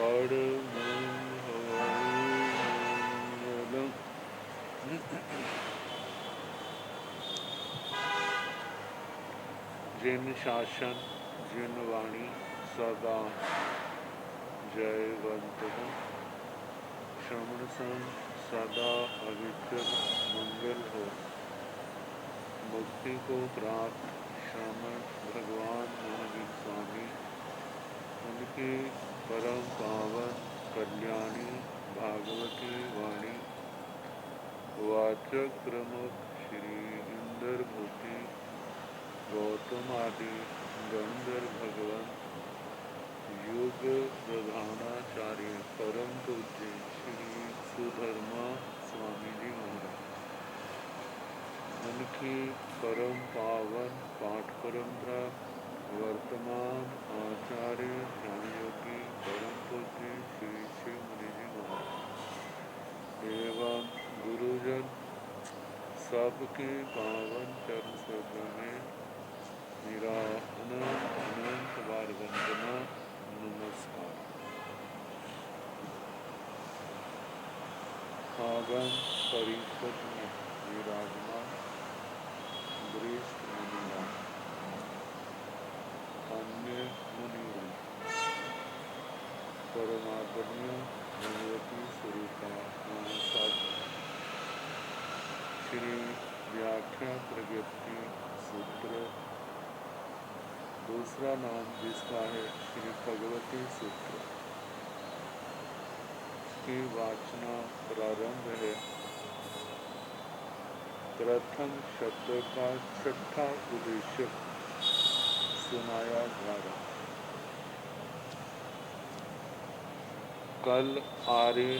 परमहंसमंगलम्। जिन शासन जिन वाणी सदा जयवंत हो, श्रवण संग सदा अविचल मंगल हो। मुक्ति को प्राप्त श्रमण भगवान महावीर स्वामी, उनकी परम पावन कल्याणी भागवती वाणी वाचक प्रमुख श्री इंद्र भूति गौतम आदि गंधर्व भगवान युग प्रधानाचार्य परम पूज्य श्री सुधर्मा स्वामी जी महाराज, उनकी परम पावन पाठ परंपरा वर्तमान आचार्य ध्यान योगी परम पूज्य श्री शिव मुनि जी महाराज एवं गुरुजन सबके पावन चरण सरोवर में मेरा अनंत अनंत बार वंदना नमस्कार। आगम परिषद में विराजमान वरिष्ठ मुनिगण, अन्य मुनिगण, परमात्मनीय भगवती स्वरूपा महासद श्री व्याख्या प्रगति सूत्र, दूसरा नाम जिसका है श्री भगवती सूत्र, की वाचना प्रारंभ है। प्रथम शब्द का छठा उद्देश्य सुनाया जा रहा। कल आर्य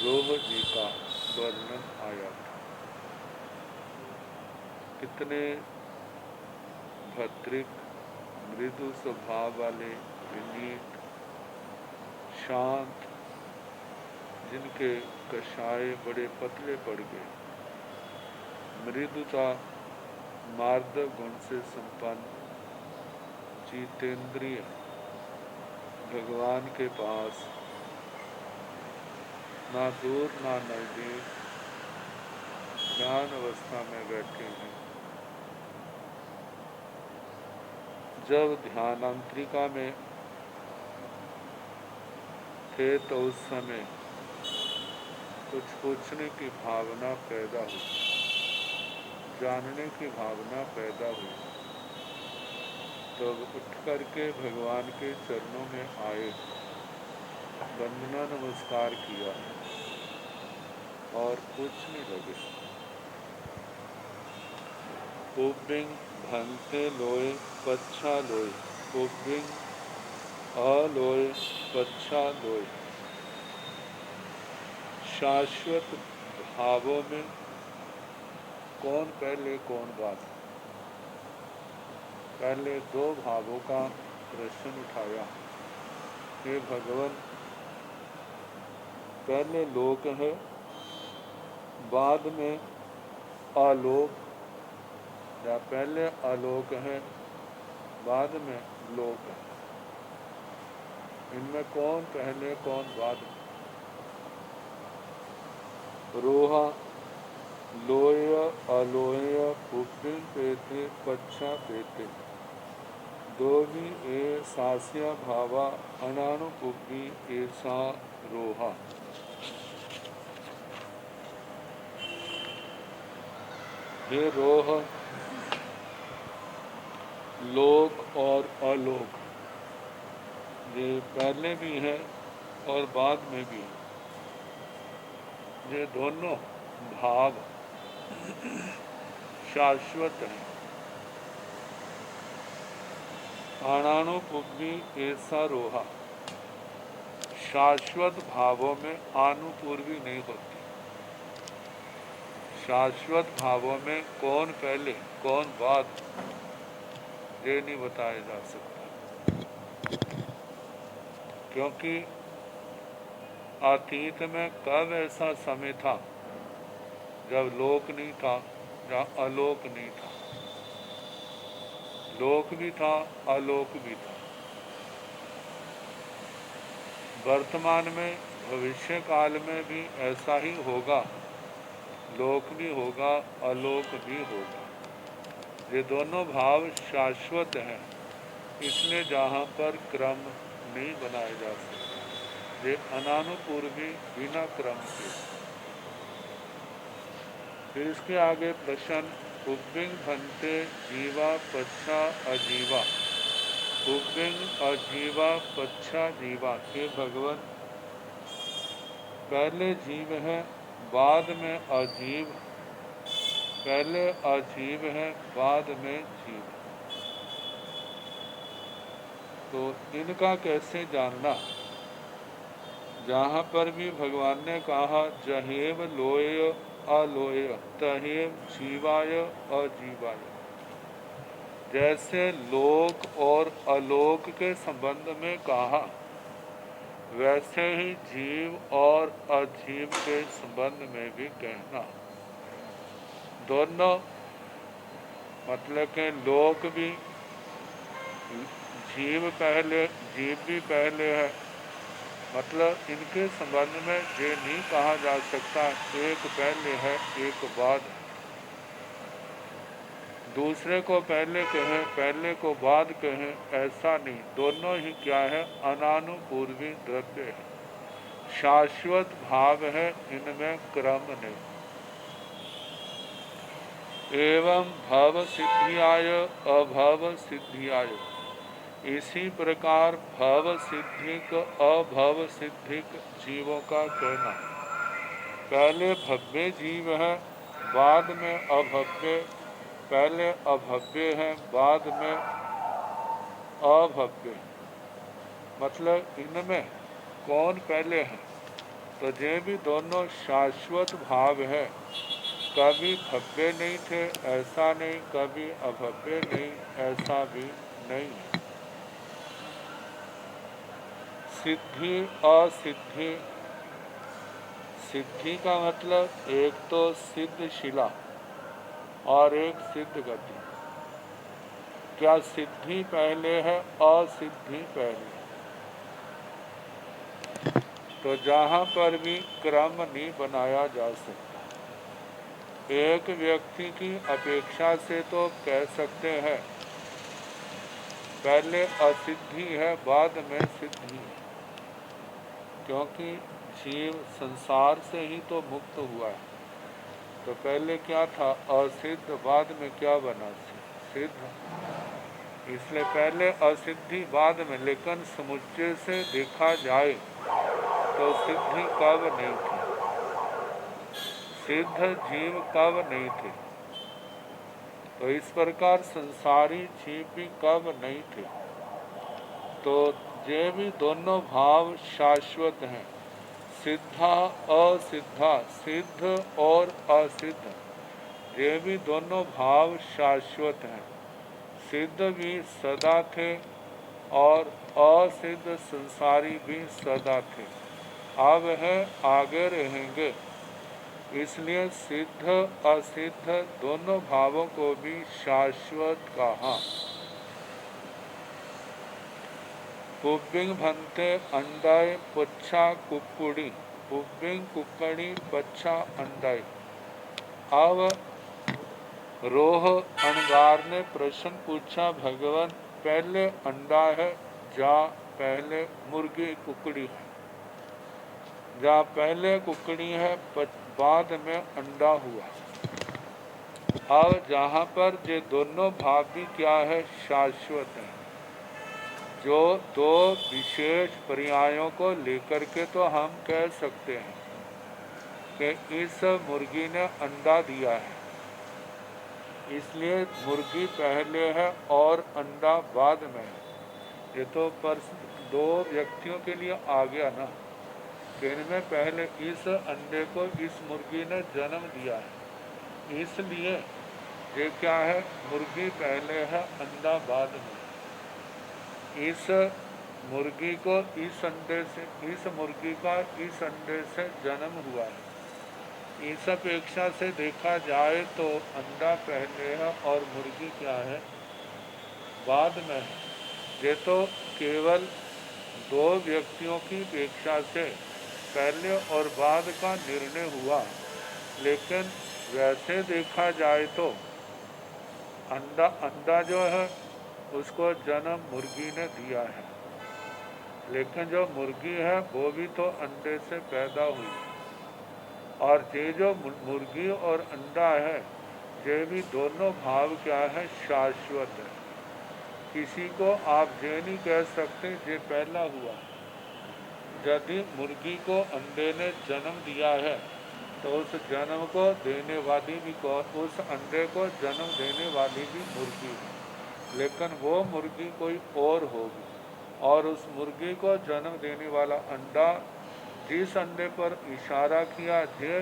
रोह जी का वर्णन आया था। कितने भद्रिक मृदु स्वभाव वाले, विनीत, शांत, जिनके कषाय बड़े पतले पड़ गए, मृदुता मार्दव गुण से संपन्न, जितेंद्रिय भगवान के पास ना दूर ना नजदीक ध्यान अवस्था में बैठे हैं। जब ध्यानांतरिका में थे तो उस समय कुछ पूछने की भावना पैदा हुई, जानने की भावना पैदा हुई, तो उठ करके भगवान के चरणों में आए, वंदना नमस्कार किया और पूछने लगे। पुबिंग भंते लोय पच्छा लोय, पुबिंग अलोय पच्छा लोय। शाश्वत भावों में कौन पहले कौन बाद? पहले दो भावों का प्रश्न उठाया। हे भगवान, पहले लोक है, बाद में आलोक, या पहले आलोक है, बाद में लोक है। इनमें कौन पहले कौन बाद? रोहा लोय अलोय पुब्बिं पेते पच्छा पेते, दोवी ए सास्या भावा अनानुपुब्बी ऐसा रोहा। ये रोह लोक और अलोक, ये पहले भी है और बाद में भी। ये दोनों भाव शाश्वत है। अनानुपुब्बी ऐसा रोहा, शाश्वत भावों में आनुपूर्वी नहीं होती। शाश्वत भावों में कौन पहले कौन बाद, ये नहीं बताया जा सकता, क्योंकि अतीत में कब ऐसा समय था जब लोक नहीं था या अलोक नहीं था। लोक भी था, अलोक भी था। वर्तमान में भविष्य काल में भी ऐसा ही होगा, लोक भी होगा, अलोक भी होगा। ये दोनों भाव शाश्वत हैं, इसलिए जहाँ पर क्रम नहीं बनाया जा सकता। ये अनानुपूर्वी बिना क्रम के। फिर इसके आगे प्रश्न, उद्विंग भंते जीवा पच्छा अजीवा। उद्विंग अजीवा पच्छा जीवा के भगवान पहले जीव है, बाद में अजीव, पहले अजीव है, बाद में जीव। तो इनका कैसे जानना? जहाँ पर भी भगवान ने कहा जहेव लोय अलोय तहेव जीवाय अजीवाय, जैसे लोक और अलोक के संबंध में कहा, वैसे ही जीव और अजीव के संबंध में भी कहना। दोनों मतलब के लोक भी, जीव भी पहले है, मतलब इनके संबंध में ये नहीं कहा जा सकता एक पहले है एक बाद है, दूसरे को पहले कहें पहले को बाद कहें, ऐसा नहीं। दोनों ही क्या है? अनानुपूर्वी द्रव्य है, शाश्वत भाव है, इनमें क्रम नहीं। एवं भव सिद्धियाय अभव सिद्धियाय, इसी प्रकार भव सिद्धिक अभव सिद्धिक जीवों का कहना। पहले भव्य जीव है, बाद में अभव्य, पहले अभव्य है, बाद में अभव्य। मतलब इनमें कौन पहले है? तो ये भी दोनों शाश्वत भाव है, कभी भव्य नहीं थे ऐसा नहीं, कभी अभव्य नहीं ऐसा भी नहीं है। सिद्धि असिद्धि, सिद्धि का मतलब एक तो सिद्ध शिला और एक सिद्ध गति। क्या सिद्धि पहले है असिद्धि पहले? तो जहाँ पर भी क्रम नहीं बनाया जा सकता। एक व्यक्ति की अपेक्षा से तो कह सकते हैं पहले असिद्धि है बाद में सिद्धि है, क्योंकि जीव संसार से ही तो मुक्त हुआ है। तो पहले क्या था? असिद्ध, बाद में क्या बना? सिद्ध। इसलिए पहले असिद्धि बाद में, लेकिन समुच्चय से देखा जाए तो सिद्धि कब नहीं थी, सिद्ध जीव कब नहीं थे। तो इस प्रकार संसारी जीव भी कब नहीं थे। तो ये भी दोनों भाव शाश्वत हैं, सिद्धा असिद्धा, सिद्ध और असिद्ध, ये भी दोनों भाव शाश्वत हैं। सिद्ध भी सदा थे और असिद्ध संसारी भी सदा थे, अब है आगे रहेंगे। इसलिए सिद्ध असिद्ध दोनों भावों को भी शाश्वत कहा। पुब्बिंग भंते अंडाई पच्छा कुक्कुड़ी, पुब्बिंग कुक्कड़ी पच्छा अंडाई। अब रोह अणगार ने प्रश्न पूछा, भगवान पहले अंडा है या पहले मुर्गी कुकड़ी है? या पहले कुकड़ी है बाद में अंडा हुआ? अब जहाँ पर ये दोनों भाव भी क्या है? शाश्वत है। जो दो विशेष पर्यायों को लेकर के तो हम कह सकते हैं कि इस मुर्गी ने अंडा दिया है, इसलिए मुर्गी पहले है और अंडा बाद में है। ये तो पर दो व्यक्तियों के लिए आ गया ना, इनमें पहले इस अंडे को इस मुर्गी ने जन्म दिया है, इसलिए ये क्या है? मुर्गी पहले है, अंडा बाद में। इस मुर्गी को इस अंडे से, इस मुर्गी का इस अंडे से जन्म हुआ है। इस अपेक्षा से देखा जाए तो अंडा पहले है और मुर्गी क्या है? बाद में है। ये तो केवल दो व्यक्तियों की अपेक्षा से पहले और बाद का निर्णय हुआ, लेकिन वैसे देखा जाए तो अंडा जो है उसको जन्म मुर्गी ने दिया है, लेकिन जो मुर्गी है वो भी तो अंडे से पैदा हुई, और ये जो मुर्गी और अंडा है ये भी दोनों भाव क्या है, शाश्वत है। किसी को आप ये नहीं कह सकते ये पहला हुआ। यदि मुर्गी को अंडे ने जन्म दिया है तो उस जन्म को देने वाली भी उस अंडे को जन्म देने वाली भी मुर्गी है, लेकिन वो मुर्गी कोई और होगी, और उस मुर्गी को जन्म देने वाला अंडा जिस अंडे पर इशारा किया ये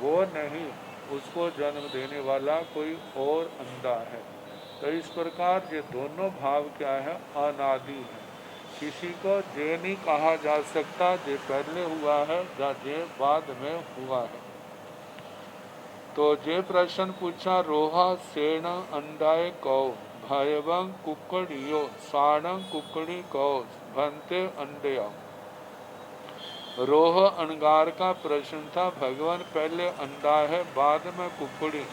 वो नहीं, उसको जन्म देने वाला कोई और अंडा है। तो इस प्रकार ये दोनों भाव क्या है, अनादि है। किसी को ये नहीं कहा जा सकता ये पहले हुआ है या ये बाद में हुआ है। तो ये प्रश्न पूछा, रोहा सेण अंडाए कौ भयवं कुकड़ियो साणं कुकड़ी कौ भंते अंडया। रोह अंगार का प्रश्न था, भगवान पहले अंडा है बाद में कुकड़ी,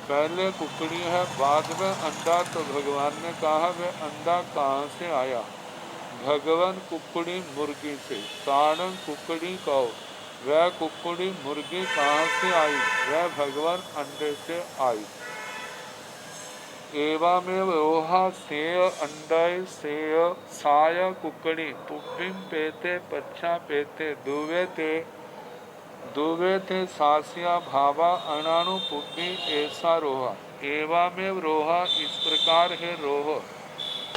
पहले कुकड़ी है बाद में अंडा, तो भगवान ने कहा वह अंडा कहाँ से आया। भगवान कुकड़ी मुर्गी से, साणं कुकड़ी कौ, वह कुकड़ी मुर्गी कहाँ से आई, वह भगवान अंडे से आई। एवमेव रोहा सेय अंडय सेय साय कुकड़ी पुब्बिम पेते पच्छा पेते दुवे थे सासिया भावा अणाणु पुब्बी ऐसा रोहा। एवमेव रोहा, इस प्रकार है रोह,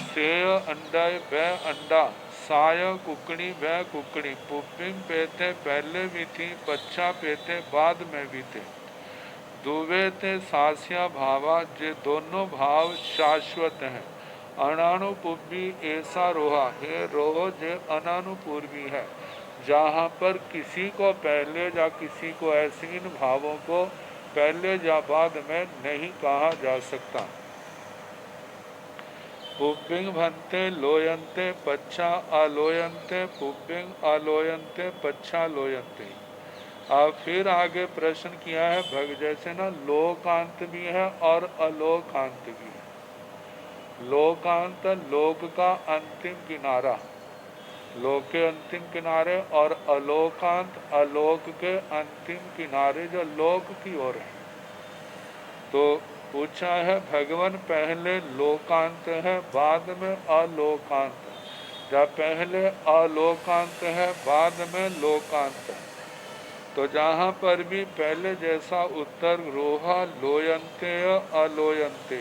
सेय अंडय वह अंडा, साय कुकड़ी वह कुकड़ी, पुब्बिम पेते पहले भी थी, पच्छा पेते बाद में भी थे, दुवे थे सासिया भावा, जे दोनों भाव शाश्वत हैं। अनानुपूर्वी ऐसा रोहा, हे रोह जे अनानुपूर्वी है, जहाँ पर किसी को पहले या किसी को ऐसे इन भावों को पहले या बाद में नहीं कहा जा सकता। पुब्बिंग भंते लोयंते पच्छा अलोयंते, पुब्बिंग अलोयंते पच्छा लोयंते। अब फिर आगे प्रश्न किया है, भग जैसे ना लोकांत भी है और अलोकांत भी है। लोकांत लोक का अंतिम किनारा, लोक के अंतिम किनारे, और अलोकांत अलोक के अंतिम किनारे जो लोक की ओर है। तो पूछा है भगवान पहले लोकांत है बाद में अलोकांत, या पहले अलोकांत है बाद में लोकांत है। तो जहाँ पर भी पहले जैसा उत्तर रोहा लोयंते अलोयंते,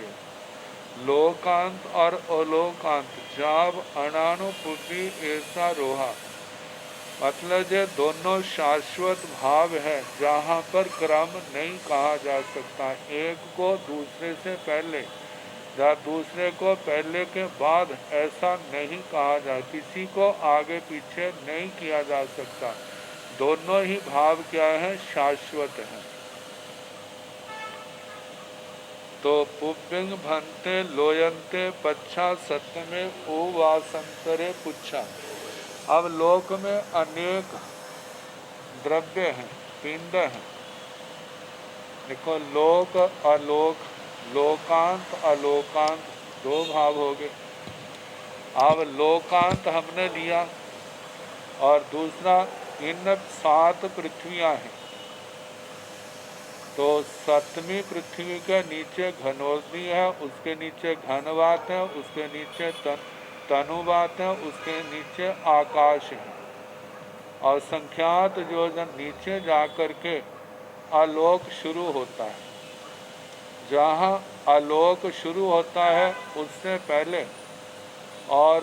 लोकांत और अलोकांत, जाब अनानुपूर्वी ऐसा रोहा, मतलब ये दोनों शाश्वत भाव है, जहाँ पर क्रम नहीं कहा जा सकता, एक को दूसरे से पहले या दूसरे को पहले के बाद ऐसा नहीं कहा जा, किसी को आगे पीछे नहीं किया जा सकता। दोनों ही भाव क्या है, शाश्वत है। तो पुब्बिंग भंते लोयंते पच्छा सत्य में ओ वासंतरे पुच्छा। अब लोक में अनेक द्रव्य हैं, पिंड हैं। देखो लोक अलोक, लोकांत अलोकांत, दो भाव हो गए। अब लोकांत हमने लिया, और दूसरा इन 7 पृथ्वियां हैं। तो 7वीं पृथ्वी के नीचे घनोदनी है, उसके नीचे घनवात है, उसके नीचे तनुवात है, उसके नीचे आकाश है, और संख्यात योजन नीचे जाकर के आलोक शुरू होता है। जहाँ आलोक शुरू होता है उससे पहले और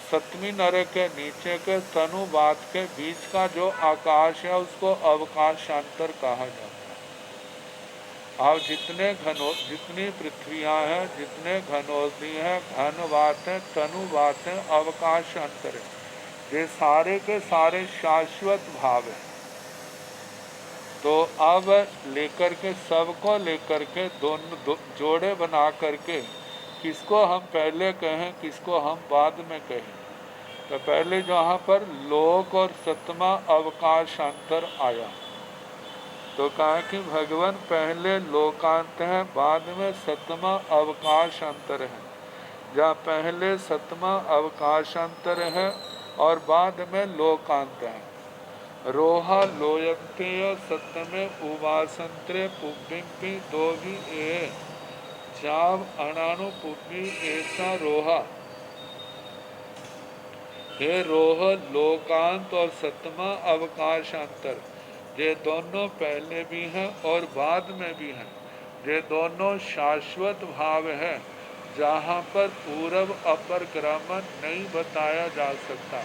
7वीं नरक के नीचे के तनुवात के बीच का जो आकाश है उसको अवकाशांतर कहा जाता है। अब जितनी पृथ्वियां हैं, जितने घनोदनी है, घनवात है, तनुवात है, अवकाशांतर है, ये सारे के सारे शाश्वत भाव है। तो अब लेकर के सबको लेकर के दोनों जोड़े बना करके किसको हम पहले कहें किसको हम बाद में कहें, तो पहले जहाँ पर लोक और सतमा अवकाशांतर आया, तो कहा कि भगवान पहले लोकांत है, बाद में सतमा अवकाशांतर है। जहाँ पहले सतमा अवकाशांतर है और बाद में लोकांत है। रोहा लोयंते सतमे उवासंत्रे पुब्बिंपी दो भी ए जाव अणानु पुब्बी ऐसा रोहा। हे रोह लोकांत और सतमा अवकाशांतर, ये दोनों पहले भी हैं और बाद में भी हैं। ये दोनों शाश्वत भाव है, जहाँ पर पूर्व अपर क्रमण नहीं बताया जा सकता,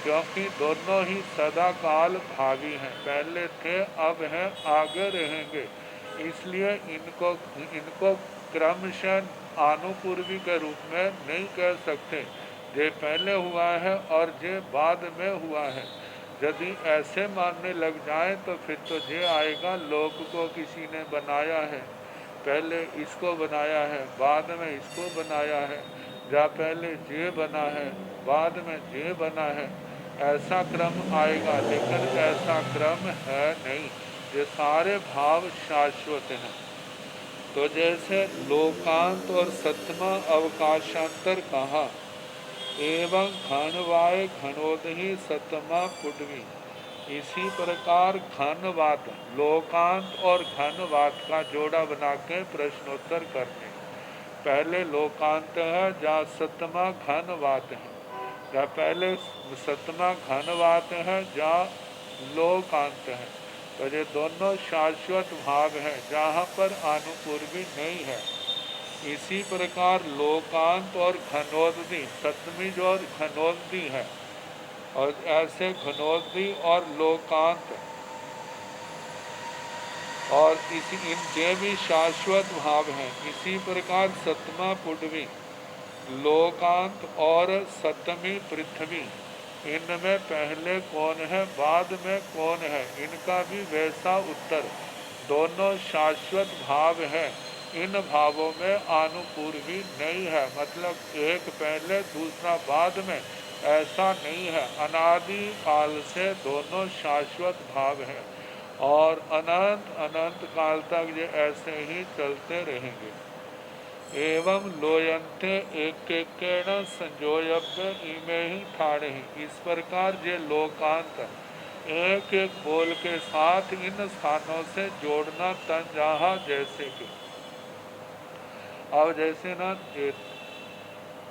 क्योंकि दोनों ही सदा काल भावी हैं। पहले थे, अब हैं, आगे रहेंगे। इसलिए इनको क्रमशः आनुपूर्वी के रूप में नहीं कह सकते। ये पहले हुआ है और ये बाद में हुआ है। यदि ऐसे मानने लग जाए तो फिर तो ये आएगा लोक को किसी ने बनाया है, पहले इसको बनाया है, बाद में इसको बनाया है, या पहले ये बना है, बाद में ये बना है, ऐसा क्रम आएगा। लेकिन ऐसा क्रम है नहीं, ये सारे भाव शाश्वत हैं। तो जैसे लोकांत और सतमा अवकाशांतर कहा, एवं घनवाय घनोदही सतमा पुडवी, इसी प्रकार घनवात लोकांत और घनवात का जोड़ा बना के प्रश्नोत्तर करने। पहले लोकांत है, जहाँ सतमा घनवात है, या पहले सतमा घनवात है, जहाँ लोकांत है। तो ये दोनों शाश्वत भाव है, जहाँ पर आनुपूर्वी नहीं है। इसी प्रकार लोकांत और घनोदधी, सतमी जो घनोदधी है, और ऐसे घनोदधी और लोकांत और इनके भी शाश्वत भाव हैं। इसी प्रकार सतमा पुडवी, लोकांत और सतमी पृथ्वी, इनमें पहले कौन है, बाद में कौन है, इनका भी वैसा उत्तर। दोनों शाश्वत भाव है, इन भावों में आनुपूर्वी नहीं है, मतलब एक पहले दूसरा बाद में, ऐसा नहीं है। अनादि काल से दोनों शाश्वत भाव है और अनंत अनंत काल तक ये ऐसे ही चलते रहेंगे। एवं लोयंते एक संजोयव्य इमे ही ठाणे ही, इस प्रकार ये लोकांत एक एक बोल के साथ इन स्थानों से जोड़ना तन जहा, जैसे कि अब जैसे ना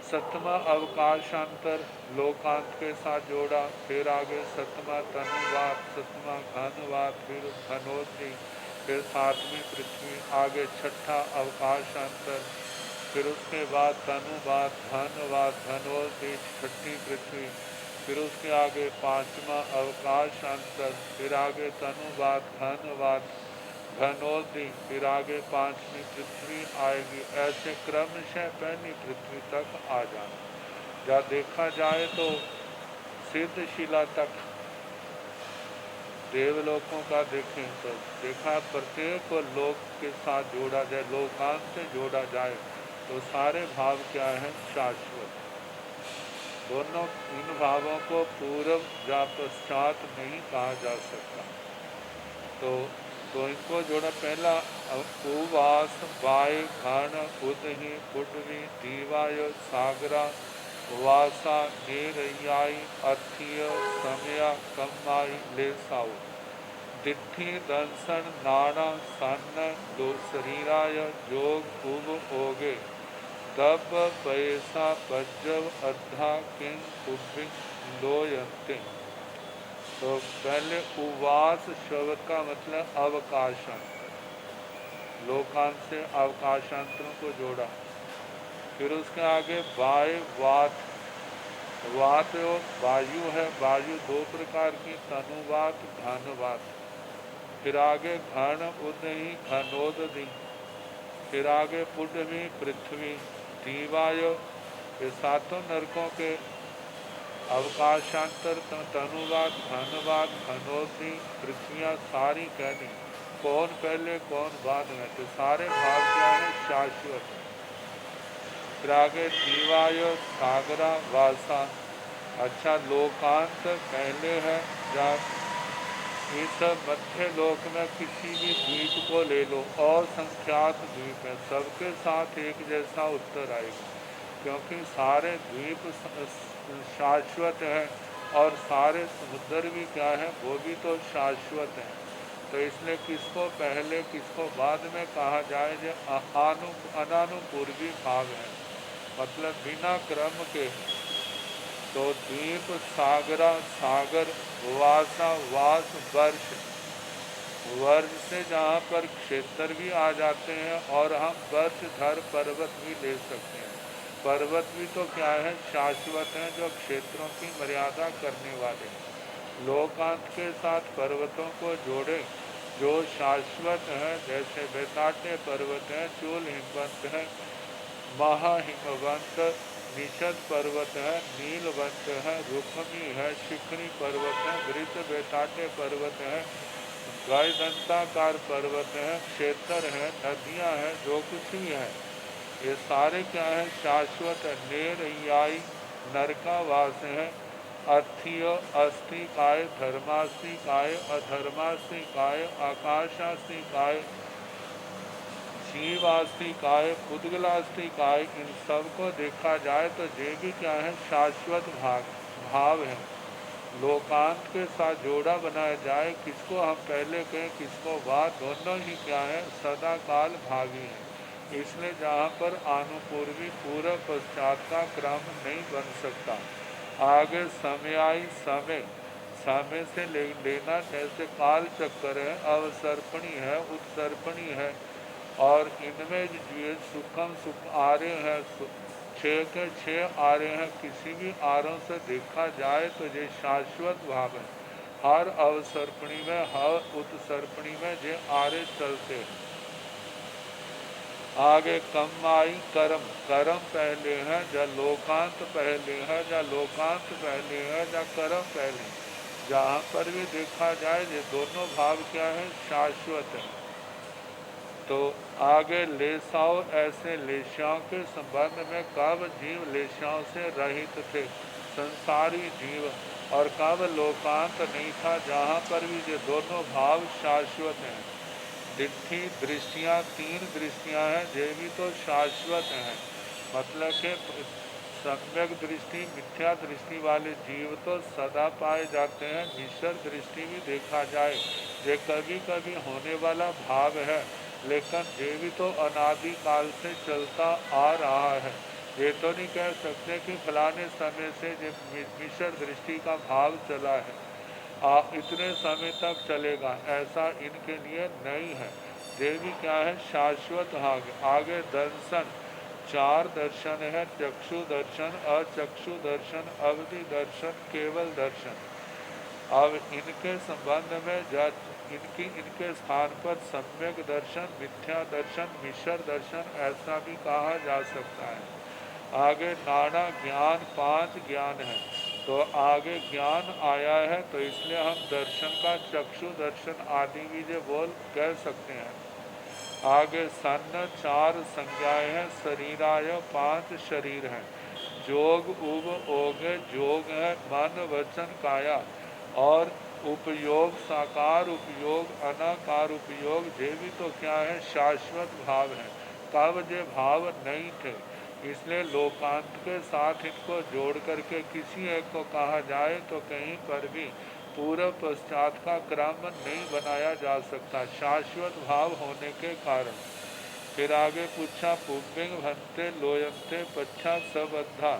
सतमा अवकाशांतर लोकांत के साथ जोड़ा, फिर आगे सतमा तनुवात, सतमा घनवात, फिर घनोदधी, फिर सातवीं पृथ्वी, आगे छठा अवकाशांतर, फिर उसके बाद तनुवात, घनवात, घनोदधी, छठी पृथ्वी, फिर उसके आगे पांचवा अवकाशांतर, फिर आगे तनुवात, घनवात, घनोदधी, फिर आगे पांचवी पृथ्वी आएगी। ऐसे क्रमशः पहली पृथ्वी तक आ जाना। जहाँ देखा जाए तो सिद्ध शिला तक देवलोकों का देखें तो देखा प्रत्येक लोक के साथ जोड़ा जाए, लोकांत से जोड़ा जाए तो सारे भाव क्या है, शाश्वत। दोनों इन भावों को पूर्व या पश्चात नहीं कहा जा सकता। तो इनको जोड़ा पहला उवास, वाय, घन, उदही, पुडवी, दीवाय, सागरा, वासा, नेरयाई, अर्थिय, समया, कम्माई, लेसाऊ, दिट्ठी, दंसन, नाना, सन्न, दो शरीराय, जोग, उब, ओगे, दब, पैसा, पज्जव, अद्धा, किंग, कुबिंग, लोयंते। तो पहले उवास शब्द का मतलब अवकाशांतर, लोकांत से अवकाशांतरों को जोड़ा। फिर उसके आगे वाय, वात, वात वायु है, वायु दो प्रकार की, तनुवात, घनवात। फिर आगे घन, उदही, घनोदधी, फिर आगे पुडवी, पृथ्वी, दीवाय, ये सातों नरकों के अवकाशांतर, तनुवात, घनवात, घनोदधी, पृथ्वियाँ सारी कहनी, कौन पहले कौन बाद में, तो सारे भाव क्या है, शाश्वत। फिर आगे दीवाय, सागरा, वासा, अच्छा, लोकांत पहले है या इस मध्य लोक में किसी भी द्वीप को ले लो, असंख्यात द्वीप है, सबके साथ एक जैसा उत्तर आएगा, क्योंकि सारे द्वीप शाश्वत हैं और सारे समुद्र भी क्या है, वो भी तो शाश्वत हैं। तो इसलिए किसको पहले किसको बाद में कहा जाए, जो अनानुपूर्वी भाव है, मतलब बिना क्रम के। तो द्वीप, सागरा, सागर, वासा, वास, वर्ष, वर्ष से जहाँ पर क्षेत्र भी आ जाते हैं, और हम वर्ष धर पर्वत भी ले सकते हैं। पर्वत भी तो क्या है, शाश्वत हैं, जो क्षेत्रों की मर्यादा करने वाले हैं। लोकांत के साथ पर्वतों को जोड़े जो शाश्वत हैं, जैसे बेताटे पर्वत हैं, चूल हिमवंत है, महाहिमवंत, निषद पर्वत है, नीलवंत है, रुक्मी है, शिखरी पर्वत है, वृत बेताटे पर्वत है, गायदंताकार पर्वत है, क्षेत्र है, नदियां हैं, जो कुछ भी है, ये सारे क्या है, शाश्वत है। नेरयाई नरकावास है, अर्थिय अस्थि काय, धर्मास्थि काय, अधर्मास्थि काय, आकाशास्थि काय, जीवास्थि काय, पुद्गलास्थि काय, इन सब को देखा जाए तो ये भी क्या है, शाश्वत भाव है। लोकांत के साथ जोड़ा बनाया जाए, किसको हम पहले कहें किसको बाद, दोनों ही क्या है, सदा काल भावी हैं। इसलिए जहाँ पर आनुपूर्वी पूर्व पश्चात का क्रम नहीं बन सकता। आगे समयाई समय, समय से लेना, जैसे काल चक्कर है, अवसर्पणी है, उत्सर्पणी है, और इनमें जो सुखम सुख आ रहे हैं, छः के छः आ रहे हैं, किसी भी आरों से देखा जाए तो ये शाश्वत भाव है। हर अवसर्पणी में, हर उत्सर्पणी में ये आरे चलते हैं। आगे कमाई कर्म, कर्म पहले है या लोकांत पहले है, या लोकांत पहले है या कर्म पहले, जहाँ पर भी देखा जाए ये दोनों भाव क्या है, शाश्वत है। तो आगे लेसाओ, ऐसे लेशाओं के संबंध में कब जीव लेशाओं से रहित थे, संसारी जीव, और कब लोकांत नहीं था, जहाँ पर भी ये दोनों भाव शाश्वत हैं। दिट्ठी दृष्टियाँ, तीन दृष्टियाँ हैं, ये भी तो शाश्वत हैं, मतलब कि सम्यक दृष्टि, मिथ्या दृष्टि वाले जीव तो सदा पाए जाते हैं, मिश्र दृष्टि भी देखा जाए ये कभी कभी होने वाला भाव है, लेकिन ये भी तो अनादि काल से चलता आ रहा है। ये तो नहीं कह सकते कि फलाने समय से ये मिश्र दृष्टि का भाव चला है, इतने समय तक चलेगा, ऐसा इनके लिए नहीं है। ये भी क्या है, शाश्वत। आगे दर्शन, चार दर्शन है, चक्षु दर्शन, अचक्षु दर्शन, अवधि दर्शन, केवल दर्शन। अब इनके संबंध में इनके स्थान पर सम्यक दर्शन, मिथ्या दर्शन, मिश्र दर्शन, ऐसा भी कहा जा सकता है। आगे नाना ज्ञान, पांच ज्ञान है, तो आगे ज्ञान आया है, तो इसलिए हम दर्शन का चक्षु दर्शन आदि भी जो बोल कह सकते हैं। आगे सन्न, चार संज्ञाएं हैं, शरीराय, पांच शरीर हैं, जोग उब ओग जोग है, मन वचन काया, और उपयोग साकार उपयोग, अनाकार उपयोग, ये भी तो क्या है, शाश्वत भाव है, तब ये भाव नहीं थे। इसलिए लोकांत के साथ इनको जोड़ करके किसी एक को कहा जाए तो कहीं पर भी पूर्व पश्चात का क्रम नहीं बनाया जा सकता, शाश्वत भाव होने के कारण। फिर आगे पूछा, पुब्बिंग भंते लोयंते पच्छा सबद्धा,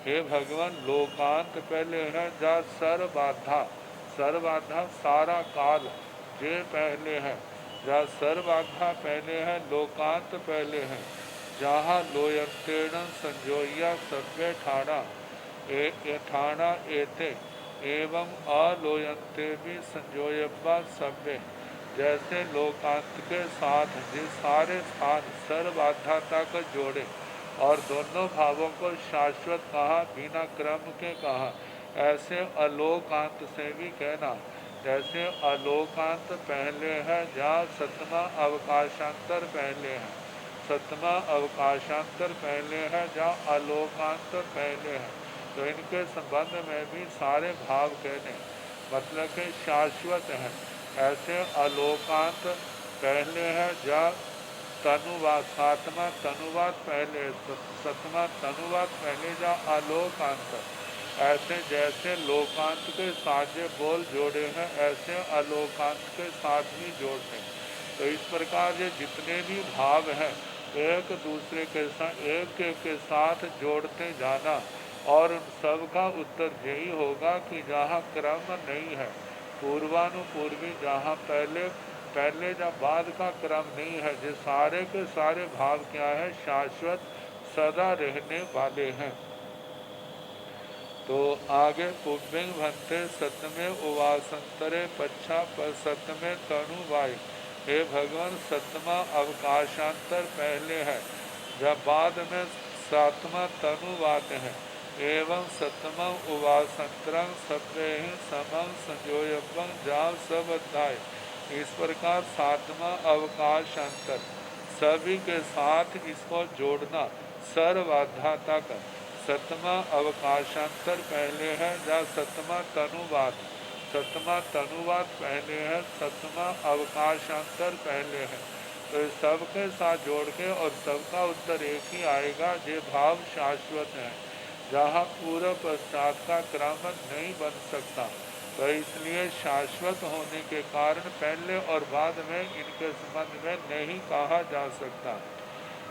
हे भगवान लोकांत पहले है जा सर बाधा, सर बाधा सारा काल जे पहले है, जा सर बाधा पहले है, लोकांत पहले है, जहाँ लोयंतेण संजोया सभ्य ठाणा, ठाणा एते एवं अलोयंते भी संजोयब्बा सभ्य, जैसे लोकांत के साथ जिस सारे स्थान सर्वबाधा तक जोड़े और दोनों भावों को शाश्वत कहा, बिना क्रम के कहा, ऐसे अलोकांत से भी कहना। जैसे अलोकांत पहले है, जहाँ सतमा अवकाशांतर पहले है, सतमा अवकाशांतर पहले है, जहाँ अलोकांत पहले है, तो इनके संबंध में भी सारे भाव कहने मतलब के शाश्वत हैं। ऐसे अलोकांत पहले है, जब तनुवाद सातवां तनुवाद पहले, सतवां तनुवाद पहले, जा अलोकांत। ऐसे जैसे लोकांत के साथ बोल जोड़े हैं, ऐसे अलोकांत के साथ भी जोड़ते हैं। तो इस प्रकार ये जितने भी भाव हैं एक दूसरे के साथ एक के साथ जोड़ते जाना, और उन सब का उत्तर यही होगा कि जहाँ क्रम नहीं है, पूर्वानुपूर्वी, जहाँ पहले पहले या बाद का क्रम नहीं है, जो सारे के सारे भाव क्या है, शाश्वत सदा रहने वाले हैं। तो आगे पुब्बिंग भंते सतमे उवासंतरे पच्छा पर सतमे तनु वाय। हे भगवान, सतमा अवकाशांतर पहले है, जब बाद में सातवा तनुवात है। एवं सतमं उवासंतरं सप्रेहि समं संजोयबं जाव सब अध्याय। इस प्रकार सातवां अवकाशांतर सभी के साथ इसको जोड़ना सर्वाध्याता का सतमा अवकाशांतर पहले है, या सतमा तनुवाद, सतमा तनुवाद पहले है, सतमा अवकाशांतर पहले है। तो इस सबके साथ जोड़ के और सबका उत्तर एक ही आएगा, ये भाव शाश्वत है, जहाँ पूर्व पश्चात का क्रम नहीं बन सकता। तो इसलिए शाश्वत होने के कारण पहले और बाद में इनके संबंध में नहीं कहा जा सकता।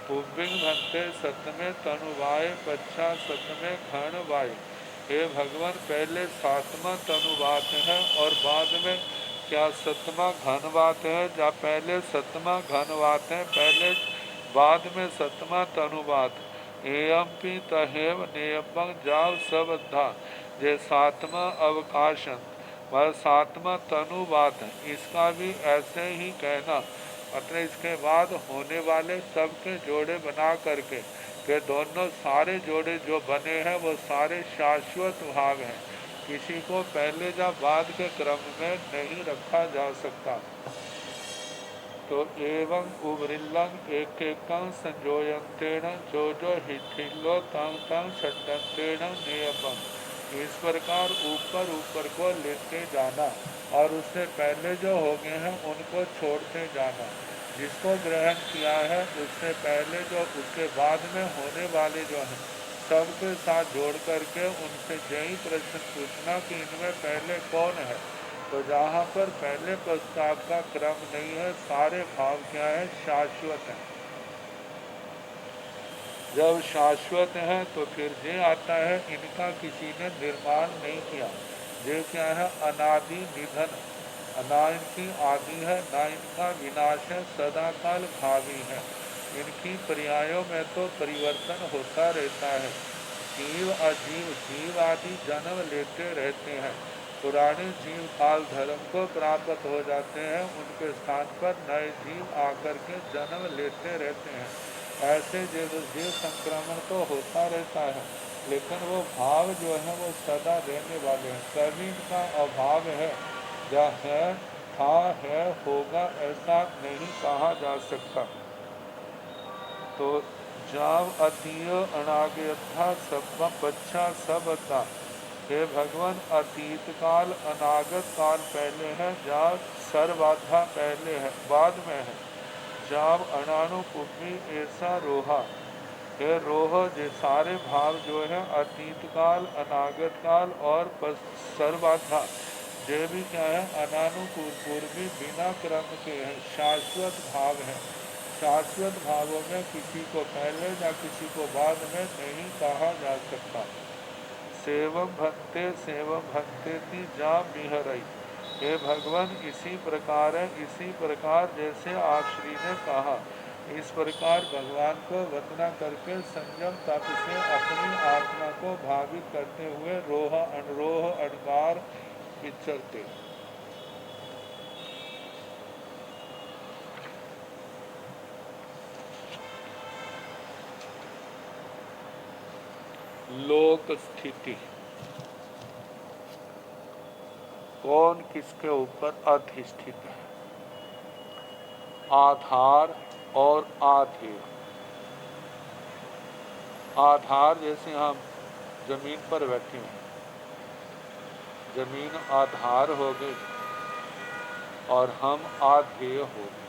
पुब्बिंग भंते सतमे तनुवाय पच्छा सतमे घन वाय। हे भगवान, पहले सातवां तनुवात है और बाद में क्या सतमा घनवात है, या पहले सतमा घनवात है, पहले बाद में सतमा तनुवात। एयम्पि तहेव नेयबंग जाव सब अद्धा। जे सातवां अवकाशन वह सातवां तनुवात है, इसका भी ऐसे ही कहना, मतलब इसके बाद होने वाले सबके जोड़े बना करके के दोनों सारे जोड़े जो बने हैं वो सारे शाश्वत भाग हैं, किसी को पहले या बाद के क्रम में नहीं रखा जा सकता। तो एवं उबरिल्लं एक एकं संजोयंतेन जो जो हिथिल्लो तंग तंग षड्डंतेन नियमं। इस प्रकार ऊपर ऊपर को लेते जाना और उससे पहले जो हो गए हैं उनको छोड़ते जाना। जिसको ग्रहण किया है उससे पहले जो उसके बाद में होने वाले जो हैं सबके साथ जोड़ करके उनसे यही प्रश्न पूछना कि इनमें पहले कौन है। तो जहाँ पर पहले पश्चात का क्रम नहीं है, सारे भाव क्या है, शाश्वत है। जब शाश्वत है तो फिर ये आता है इनका किसी ने निर्माण नहीं किया। ये क्या है, अनादि निधन, ना इनकी आदि है ना इनका विनाश है, सदाकाल भावी है। इनकी पर्यायों में तो परिवर्तन होता रहता है। जीव अजीव जीव आदि जन्म लेते रहते हैं, पुराने जीव काल धर्म को प्राप्त हो जाते हैं, उनके स्थान पर नए जीव आकर के जन्म लेते रहते हैं। ऐसे जीव संक्रमण तो होता रहता है, लेकिन वो भाव जो है वो सदा रहने वाले हैं। कभी इनका अभाव है, या है, था, है, होगा, ऐसा नहीं कहा जा सकता। तो जाव अतीय अनागता सब पच्छा सब अता। हे भगवान, अतीत काल अनागत काल पहले है, जाव सर्वाधा पहले है, बाद में है। जाव अनानुपुपी ऐसा रोहा। ये रोह ये सारे भाव जो है अतीत काल अनागत काल और सर्वाधा ये भी क्या है, अनानुपूर्वी बिना क्रम के हैं, शाश्वत भाव है। शाश्वत भावों में किसी को पहले या किसी को बाद में नहीं कहा जा सकता। सेवम भक्ते थी जा बिहरई। हे भगवान, इसी प्रकार है, इसी प्रकार जैसे आप श्री ने कहा, इस प्रकार भगवान को वंदना करके संयम तप से अपनी आत्मा को भावित करते हुए रोह अनरोह अणकार विचरते। लोक स्थिति, कौन किसके ऊपर अधिष्ठित है। आधार और आधेय। आधार जैसे हम जमीन पर बैठे हैं, जमीन आधार हो गई और हम आधेय हो गए।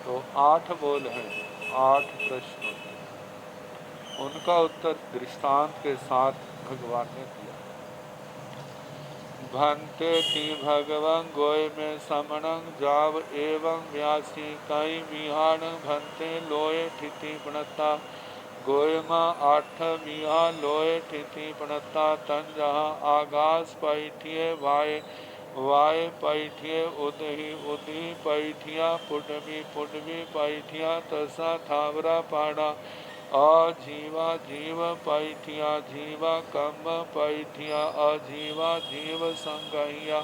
तो 8 बोल हैं, 8 प्रश्न, उनका उत्तर दृष्टांत के साथ भगवान ने दिया। भंते थी भगवं गोय में समणं जाव एवं व्यासी कई विहान भंते लोय ठिति प्रणता गोयमा 8 मिहा लोय ठिति प्रणता तन जहाँ आगास पैठिए वाय वाय पैठिए उदही उदही पैठिया पुडवी पैठिया तसा थावरा पाड़ा अजीवा जीव पैठिया जीवा कम पैठिया अजीवा जीव संगहिया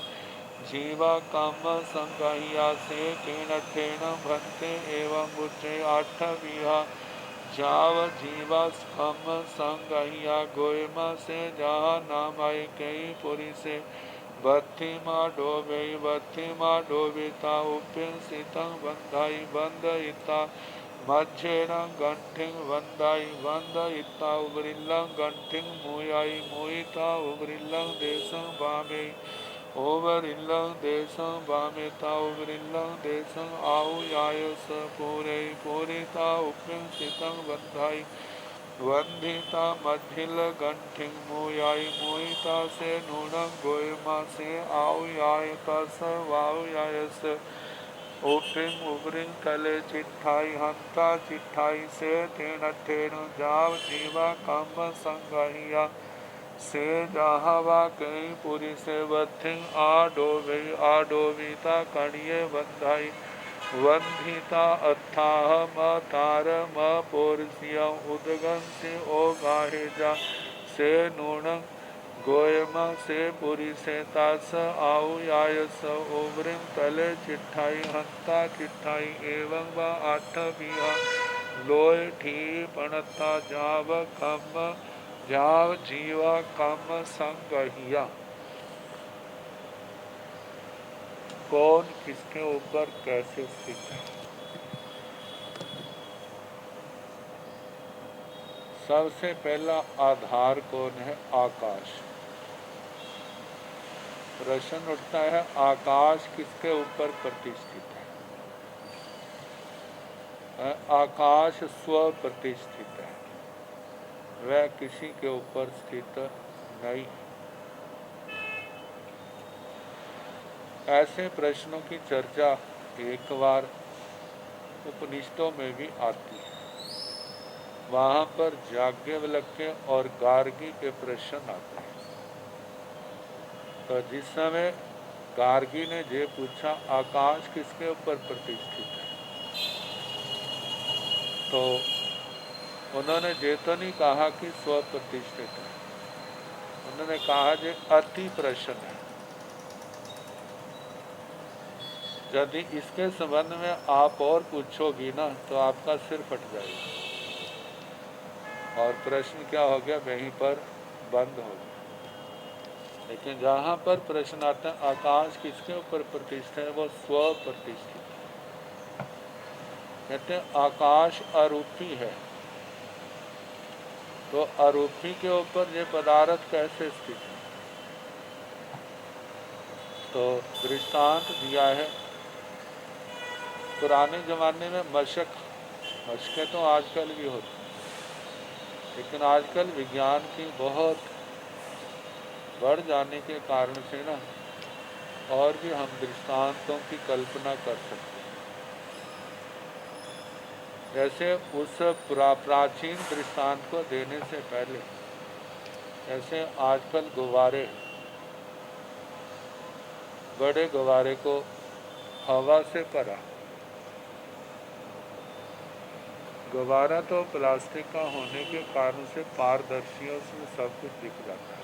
जीवा कम संगहिया से केण भंते एवं बुद्धे 8 विहा जाव जीवा कम संगहिया गोयमा से जहाँ नाम आए कई पुरी से बत्थीमा डोबिता उपिन सीतं बंधाई बंधइता मध्येन गंठिं वंदयिता उबरिल्लं गंठिं मुयिता उबरिल्लं देशं वामे उबरिल्लं देशं वामेता उबरिल्लं देशं आहुयायस पूरिता उपिं सीतं बंधाई वंदिता मध्यिल गंठिं मुयिता से नूनं गोयमा से आहुयायता स वाहुयायस ओपिंग उबरिंग तले चिट्ठाई हंता चिट्ठाई से तेन जाव जीवा कम संगहिया से जहावा कई पुरी से बथिंग आडोविता कड़िए बंधाई वंधिता अथाह म तार म पोरसिया उदगन से ओ गाहे जा से नूणंग गोयमा से पुरी से तास आउ यायस उबरिम तले चिट्ठाई हंता चिट्ठाई एवं व 8 बिहा लोय ठी पणता जाव कम जाव जीवा कम संगहिया। कौन किसके ऊपर कैसे स्थित है? सबसे पहला आधार कौन है? आकाश। प्रश्न उठता है, आकाश किसके ऊपर प्रतिष्ठित है? आकाश स्व प्रतिष्ठित है, वह किसी के ऊपर स्थित नहीं। ऐसे प्रश्नों की चर्चा एक बार उपनिषदों में भी आती है। वहाँ पर याज्ञवल्क्य और गार्गी के प्रश्न आते हैं। तो जिस समय गार्गी ने ये पूछा आकाश किसके ऊपर प्रतिष्ठित है, तो उन्होंने ये तो नहीं कहा कि स्व प्रतिष्ठित है, उन्होंने कहा ये अति प्रश्न है। यदि इसके संबंध में आप और पूछोगी ना तो आपका सिर फट जाएगा और प्रश्न क्या हो गया, वहीं पर बंद हो गया। लेकिन जहाँ पर प्रश्न आता है आकाश किसके ऊपर प्रतिष्ठित है, वो स्व प्रतिष्ठित है। कहते हैं आकाश अरूपी है, तो अरूपी के ऊपर ये पदार्थ कैसे स्थित है? तो दृष्टांत दिया है। पुराने जमाने में मशकें तो आजकल भी होती, लेकिन आजकल विज्ञान की बहुत बढ़ जाने के कारण से ना और भी हम दृष्टांतों की कल्पना कर सकते हैं। जैसे उस प्राचीन दृष्टांत को देने से पहले, जैसे आजकल गुब्बारे, बड़े गुब्बारे को हवा से भरा, गुब्बारा तो प्लास्टिक का होने के कारण से पारदर्शियों से सब कुछ दिख जाता है,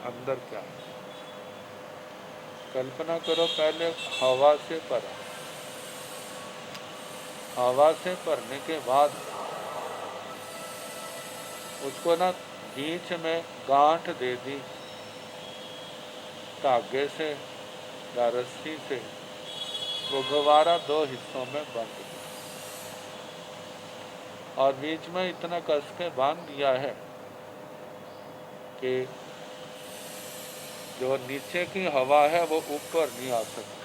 अंदर क्या। कल्पना करो पहले हवा से भरा, हवा से भरने के बाद उसको ना बीच में गांठ दे दी धागे से या रस्सी से, वो गुब्बारा 2 हिस्सों में बंद गया और बीच में इतना कस के बांध दिया है कि जो नीचे की हवा है वो ऊपर नहीं आ सकती।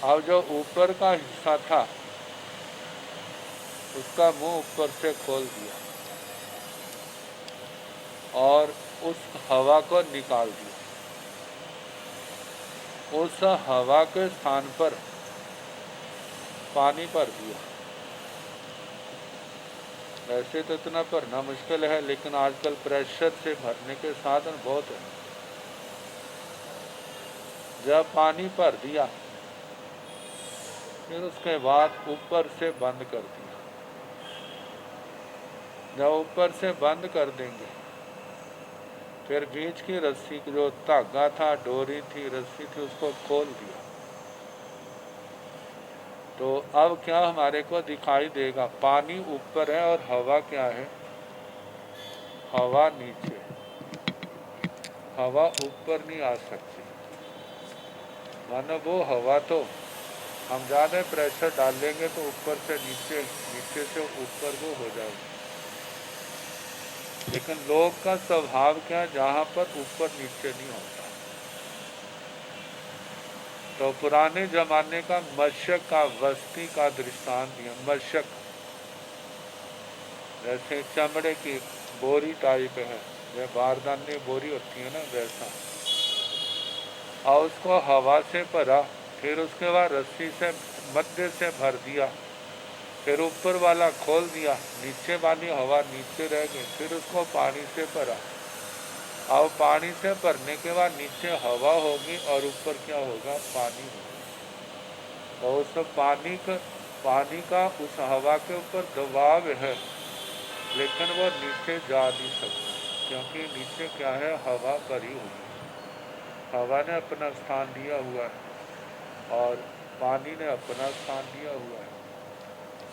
अब जो ऊपर का हिस्सा था उसका मुंह ऊपर से खोल दिया और उस हवा को निकाल दिया। उस हवा के स्थान पर पानी भर दिया। वैसे तो इतना भरना मुश्किल है, लेकिन आजकल प्रेशर से भरने के साधन बहुत है। जब पानी भर दिया फिर उसके बाद ऊपर से बंद कर दिया। जब ऊपर से बंद कर देंगे फिर बीच की रस्सी जो धागा था, डोरी थी, रस्सी थी, उसको खोल दिया। तो अब क्या हमारे को दिखाई देगा? पानी ऊपर है और हवा क्या है? हवा नीचे। हवा ऊपर नहीं आ सकती। मानो वो हवा तो हम ज़्यादा प्रेशर डालेंगे तो ऊपर से नीचे, नीचे से ऊपर वो हो जाएगा। लेकिन लोग का स्वभाव क्या, जहाँ पर ऊपर नीचे नहीं होता। तो पुराने जमाने का मशक का वस्ती का दृष्टांत दिया। मशक जैसे चमड़े की बोरी टाइप है, जो बारदाने बोरी होती है ना, वैसा। और उसको हवा से भरा, फिर उसके बाद रस्सी से मध्य से भर दिया, फिर ऊपर वाला खोल दिया, नीचे वाली हवा नीचे रह गई, फिर उसको पानी से भरा। अब पानी से भरने के बाद नीचे हवा होगी और ऊपर क्या होगा? पानी होगा। तो उस पानी का उस हवा के ऊपर दबाव है, लेकिन वो नीचे जा नहीं सकता, क्योंकि नीचे क्या है? हवा भरी हुई है। हवा ने अपना स्थान दिया हुआ है और पानी ने अपना स्थान दिया हुआ है।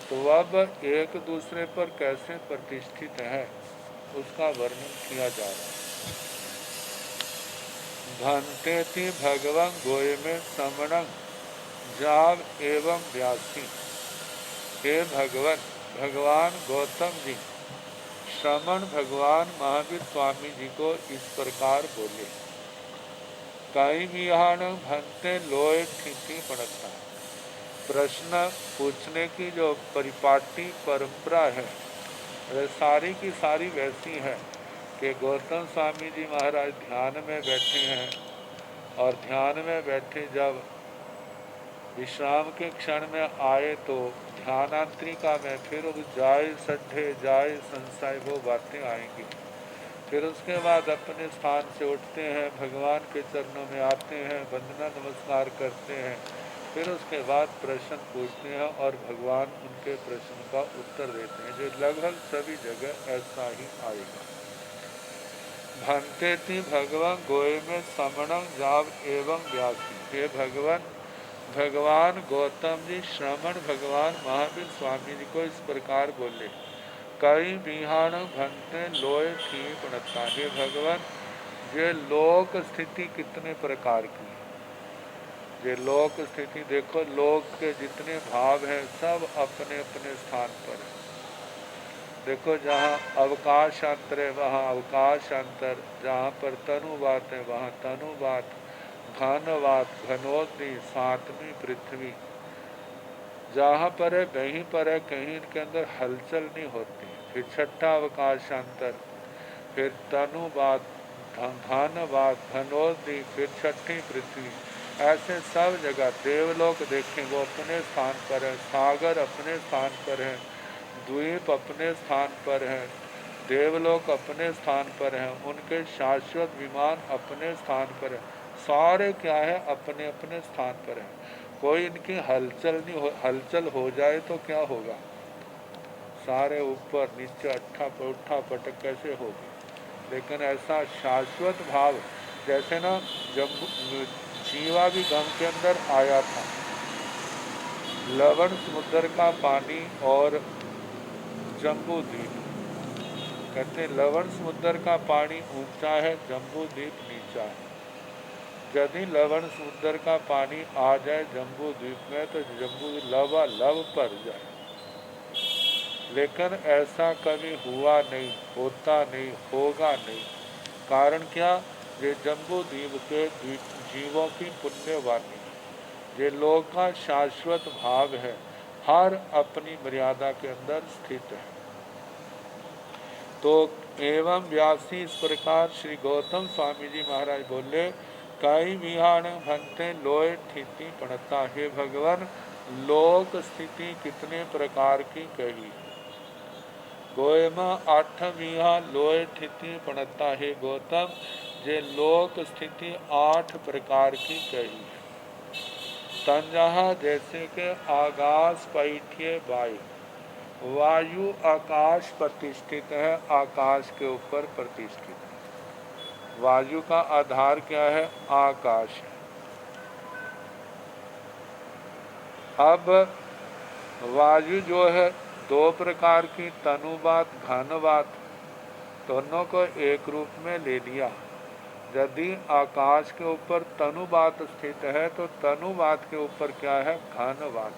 तो अब एक दूसरे पर कैसे प्रतिष्ठित है उसका वर्णन किया जा रहा है। भंते थी भगवं गोय में समणं जाव एवं व्यासी। हे भगवान, भगवान गौतम जी श्रमण भगवान महावीर स्वामी जी को इस प्रकार बोले। कई विहान भंते लोय स्थिति पड़ता। प्रश्न पूछने की जो परिपाटी परंपरा है वह सारी की सारी वैसी है कि गौतम स्वामी जी महाराज ध्यान में बैठे हैं और ध्यान में बैठे जब विश्राम के क्षण में आए तो ध्यानांतरिका में फिर जाय सड्ढे जाय संशय वो बातें आएंगी। फिर उसके बाद अपने स्थान से उठते हैं, भगवान के चरणों में आते हैं, वंदना नमस्कार करते हैं, फिर उसके बाद प्रश्न पूछते हैं और भगवान उनके प्रश्न का उत्तर देते हैं। जो लगभग सभी जगह ऐसा ही आएगा। भंते थी भगवान गोय में समणं जाव एवं व्यासी। हे भगवान, भगवान गौतम जी श्रमण भगवान महावीर स्वामी जी को इस प्रकार बोले। कई बिहान भंते लोय थी पड़ता। हे भगवान, ये लोक स्थिति कितने प्रकार की है। ये लोक स्थिति देखो, लोक के जितने भाव हैं सब अपने अपने स्थान पर है। देखो, जहाँ अवकाशांतर है वहाँ अवकाशांतर, जहाँ पर तनुवात है वहाँ तनुवात, घनवात, घनोदनी, सातवीं पृथ्वी, जहाँ पर है वहीं पर है, कहीं इनके अंदर हलचल नहीं होती। फिर छठा अवकाशांतर, फिर तनुवात, घनवात, घनोदनी, फिर छठी पृथ्वी। ऐसे सब जगह देवलोक देखें वो अपने स्थान पर है, सागर अपने स्थान पर है, द्वीप अपने स्थान पर है, देवलोक अपने स्थान पर हैं, उनके शाश्वत विमान अपने स्थान पर है। सारे क्या है? अपने अपने स्थान पर है। कोई इनकी हलचल नहीं हो, हलचल हो जाए तो क्या होगा? सारे ऊपर नीचे उठा पटक कैसे होगी? लेकिन ऐसा शाश्वत भाव, जैसे ना जब जीवा भी गम के अंदर आया था, लवण समुद्र का पानी और जम्बू द्वीप, कहते लवण समुद्र का पानी ऊंचा है, जम्बू द्वीप नीचा है। यदि लवण समुद्र का पानी आ जाए जम्बू द्वीप में तो जम्बू लवा लव पर जाए। लेकिन ऐसा कभी हुआ नहीं, होता नहीं, होगा नहीं। कारण क्या? ये जम्बू द्वीप के जीवों की पुण्यवानी, ये लोक का शाश्वत भाव है, हर अपनी मर्यादा के अंदर स्थित है। तो एवं व्यासी इस प्रकार श्री गौतम स्वामी जी महाराज बोले, कई विहाण भंते लोय स्थिति पड़ता। हे भगवान, लोक स्थिति कितने प्रकार की कही। गोयमा 8 विहा लोय स्थिति पड़ता। हे गौतम, जे लोक स्थिति 8 प्रकार की कही। तंजहा जैसे के आकाश पैठ्य वायु, वायु आकाश प्रतिष्ठित है, आकाश के ऊपर प्रतिष्ठित है। वायु का आधार क्या है? आकाश है। अब वायु जो है 2 प्रकार की, तनुवात, घनवात, दोनों को एक रूप में ले लिया। यदि आकाश के ऊपर तनुवात स्थित है तो तनुवात के ऊपर क्या है? घनवात।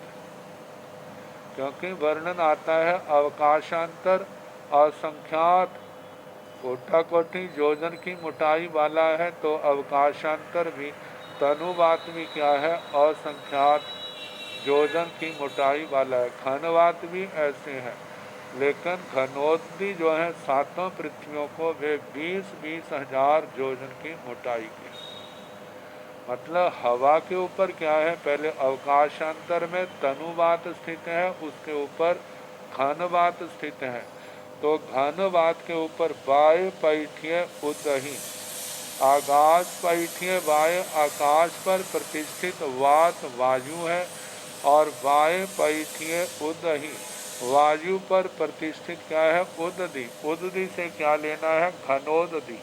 क्योंकि वर्णन आता है अवकाशांतर असंख्यात कोटा कोटि योजन की मोटाई वाला है, तो अवकाशांतर भी तनुवात भी क्या है? असंख्यात योजन की मोटाई वाला है। घनवात भी ऐसे है, लेकिन घनोत्ती जो है 7 पृथ्वियों को वे 20-20 हजार योजन की मोटाई की। मतलब हवा के ऊपर क्या है? पहले अवकाशांतर में तनुवात स्थित है, उसके ऊपर घनवात स्थित है। तो घनवात के ऊपर वाय पैठ्य उदही, आकाश पैठ्य वाय आकाश पर प्रतिष्ठित वात वायु है, और वाय पैठ्य उदही वायु पर प्रतिष्ठित क्या है? उदधि। उदधि से क्या लेना है? घनोदधि।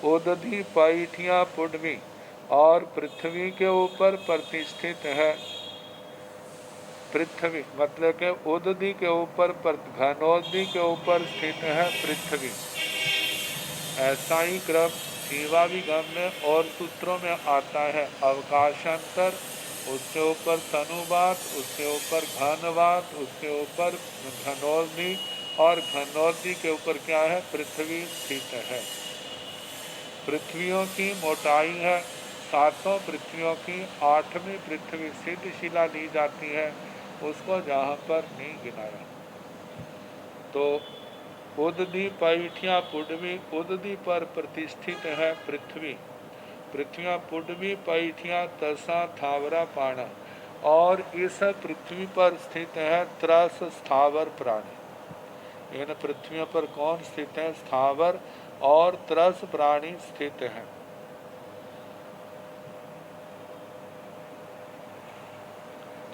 उदधि पैठिया पुडवी, और पृथ्वी के ऊपर प्रतिष्ठित है पृथ्वी, मतलब के उदधि के ऊपर घनोदधि के ऊपर स्थित है पृथ्वी। ऐसा ही क्रम जीवाभिगम में और सूत्रों में आता है। अवकाशांतर, उसके ऊपर तनुवात, उसके ऊपर घनवात, उसके ऊपर घनोदधि, और घनोदधि के ऊपर क्या है? पृथ्वी स्थित है। पृथ्वियों की मोटाई है 7 पृथ्वियों की 8वीं पृथ्वी सिद्ध शिला ली जाती है, उसको जहाँ पर नहीं गिनाया। तो उदधि पैठ्या पुडवी, उदधि पर प्रतिष्ठित है पृथ्वी। पृथ्वियाँ पुडवी पैठ्या तसा थावरा पाणा, और इस पृथ्वी पर स्थित है 3 स्थावर प्राणी। इन पृथ्वियों पर कौन स्थित है? स्थावर और 3 प्राणी स्थित हैं।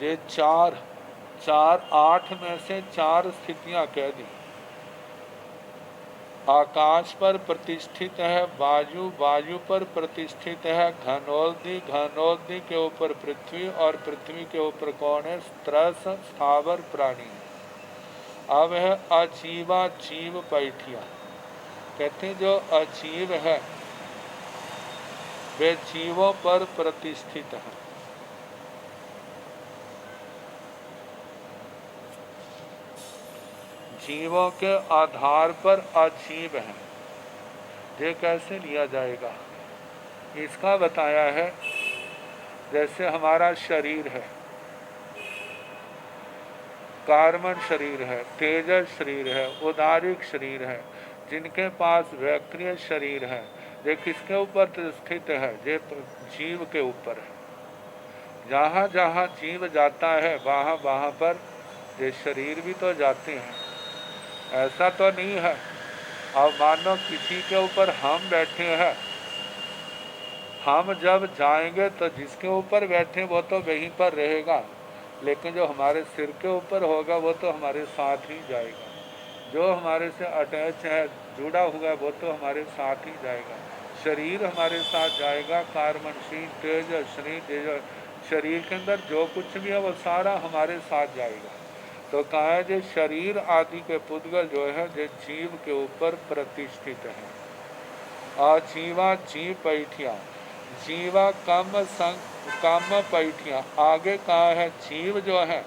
ये 8 में से 4 स्थितियां कह दी। आकाश पर प्रतिष्ठित है वायु, वायु पर प्रतिष्ठित है घनोदधि, घनोदधि के ऊपर पृथ्वी, और पृथ्वी के ऊपर कौन है? 3 स्थावर प्राणी। अब है अजीवा जीव पैठिया। कहते हैं जो अजीव है वे जीवों पर प्रतिष्ठित है। जीवों के आधार पर अजीव है। ये कैसे लिया जाएगा? इसका बताया है, जैसे हमारा शरीर है, कार्बन शरीर है, तेजस शरीर है, उदारिक शरीर है, जिनके पास वैक्रिय शरीर है, ये किसके ऊपर स्थित है? ये जीव के ऊपर है। जहाँ जहाँ जीव जाता है वहाँ वहाँ पर ये शरीर भी तो जाते हैं। ऐसा तो नहीं है अब मानो किसी के ऊपर हम बैठे हैं, हम जब जाएंगे तो जिसके ऊपर बैठे वो तो वहीं पर रहेगा, लेकिन जो हमारे सिर के ऊपर होगा वो तो हमारे साथ ही जाएगा। जो हमारे से अटैच है, जुड़ा हुआ है, वो तो हमारे साथ ही जाएगा। शरीर हमारे साथ जाएगा, कार्बनशील तेज शरीर, शरीर के अंदर जो कुछ भी है वो सारा हमारे साथ जाएगा। तो कहा है जो शरीर आदि के पुद्गल जो है जो जीव के ऊपर प्रतिष्ठित है। अजीवा जीव पैठिया, जीवा कम पैठिया। आगे कहा है जीव जो है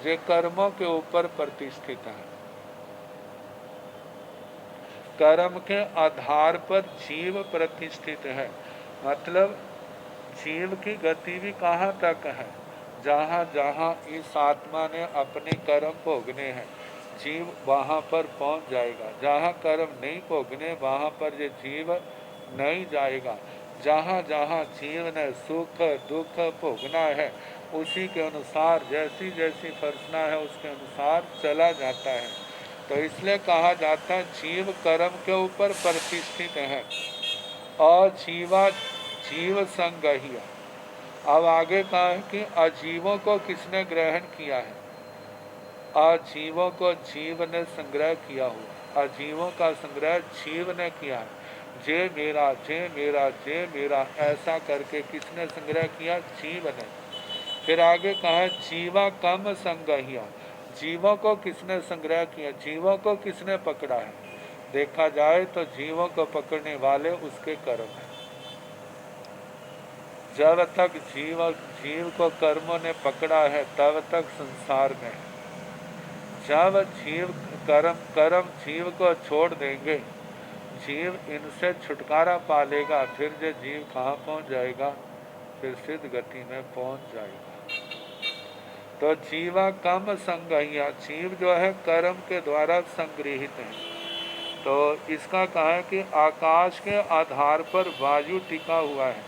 जो कर्मों के ऊपर प्रतिष्ठित है। कर्म के आधार पर जीव प्रतिष्ठित है। मतलब जीव की गति भी कहाँ तक है? जहाँ जहाँ इस आत्मा ने अपने कर्म भोगने हैं, जीव वहाँ पर पहुँच जाएगा। जहाँ कर्म नहीं भोगने, वहाँ पर ये जीव नहीं जाएगा। जहाँ जहाँ जीव ने सुख दुख भोगना है, उसी के अनुसार जैसी जैसी फरसना है उसके अनुसार चला जाता है। तो इसलिए कहा जाता है जीव कर्म के ऊपर प्रतिष्ठित है और जीव संगहिया। अब आगे कहा है कि अजीवों को किसने ग्रहण किया है? अजीवों को जीव ने संग्रह किया हुआ। अजीवों का संग्रह जीव ने किया है। जे मेरा जे मेरा जे मेरा ऐसा करके किसने संग्रह किया? जीव ने। फिर आगे कहा है जीवा कम संगहिया। जीवों को किसने संग्रह किया? जीवों को किसने पकड़ा है? देखा जाए तो जीवों को पकड़ने वाले उसके कर्म है। जब तक जीव को कर्मों ने पकड़ा है तब तक संसार में है। जब जीव कर्म जीव को छोड़ देंगे, जीव इनसे छुटकारा पा लेगा, फिर जो जीव कहाँ पहुँच जाएगा? फिर सिद्ध गति में पहुँच जाएगा। तो जीवा कम संगहिया, जीव जो है कर्म के द्वारा संग्रहित है। तो इसका कहा है कि आकाश के आधार पर वायु टिका हुआ है,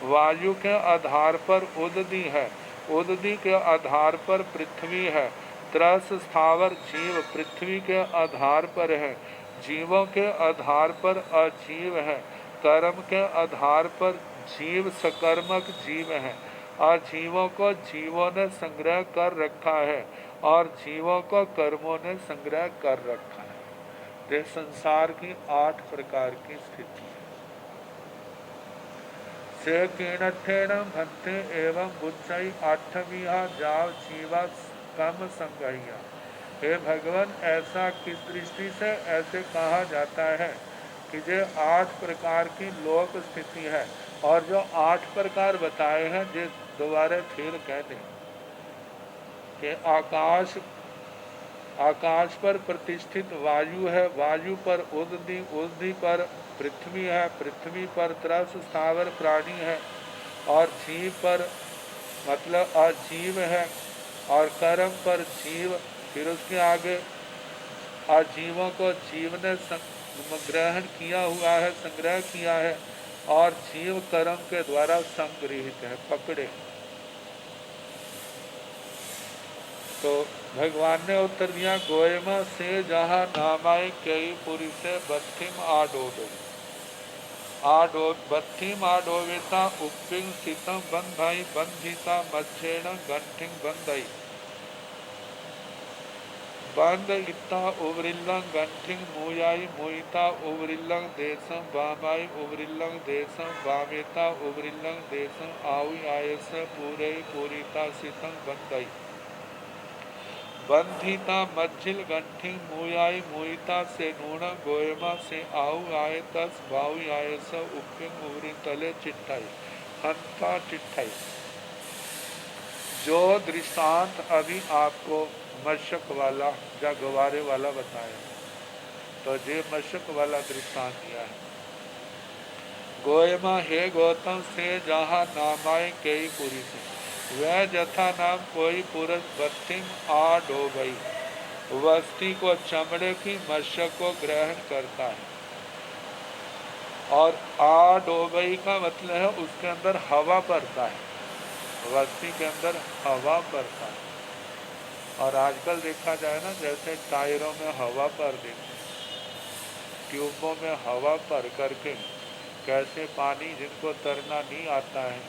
वायु के आधार पर उदधि है, उदधि के आधार पर पृथ्वी है, त्रस स्थावर जीव पृथ्वी के आधार पर है, जीवों के आधार पर अजीव है, कर्म के आधार पर जीव सकर्मक जीव है, और जीवों को जीवों ने संग्रह कर रखा है और जीवों को कर्मों ने संग्रह कर रखा है। ये संसार की 8 प्रकार की स्थिति है। से कीणठेन भक्ति एवं बुद्धि आठविहा जाव जीवा कम संगहिया। हे भगवान, ऐसा किस दृष्टि से ऐसे कहा जाता है कि ये 8 प्रकार की लोक स्थिति है, और जो 8 प्रकार बताए हैं ये दोबारा फिर कह दें कि आकाश पर प्रतिष्ठित वायु है, वायु पर उदधि, उदधि पर पृथ्वी है, पृथ्वी पर त्रस स्थावर प्राणी है, और जीव पर मतलब अजीव है, और कर्म पर जीव। फिर उसके आगे अजीवों को जीव ने ग्रहण किया हुआ है, संग्रह किया है, और जीव कर्म के द्वारा संग्रहित है, पकड़े। तो भगवान ने उत्तर दिया, गोयमा से जहाँ नामाय कई पुरी से बत्थिम बत्थिम आडोवेता उपिंग सीतम बंधाई बंधिता मच्छेण गंठिंग बंधई बंद इत्ता उवरिल्लंग गंठिंग मुयाई मुइता उवरिल्लंग देशम वामाई उवरिल्लंग देशम वामेता उवरिल्लंग देशम आउई आयस पूरे पूरिता सीतम बंधई बंधिता मज्जिल गंठिंग मुयाई मुइता से नूण गोयमा से आऊ आए तस बाऊ आए स उपिंग उवरी तले चिट्ठाई हंता चिट्ठाई। जो दृष्टांत अभी आपको मशक वाला या गवारे वाला बताया, तो ये मशक वाला दृष्टांत दिया है। गोयमा हे गौतम से जहाँ नामाय कई पुरी से, वह जथा नाम कोई पुरुष बत्थिम आ डोबई, वस्ती को चमड़े की मशक को ग्रहण करता है। और आ डोबई का मतलब है उसके अंदर हवा भरता है, वस्ती के अंदर हवा भरता है। और आजकल देखा जाए ना, जैसे टायरों में हवा भर देते, ट्यूबों में हवा भर करके कैसे पानी जिनको तैरना नहीं आता है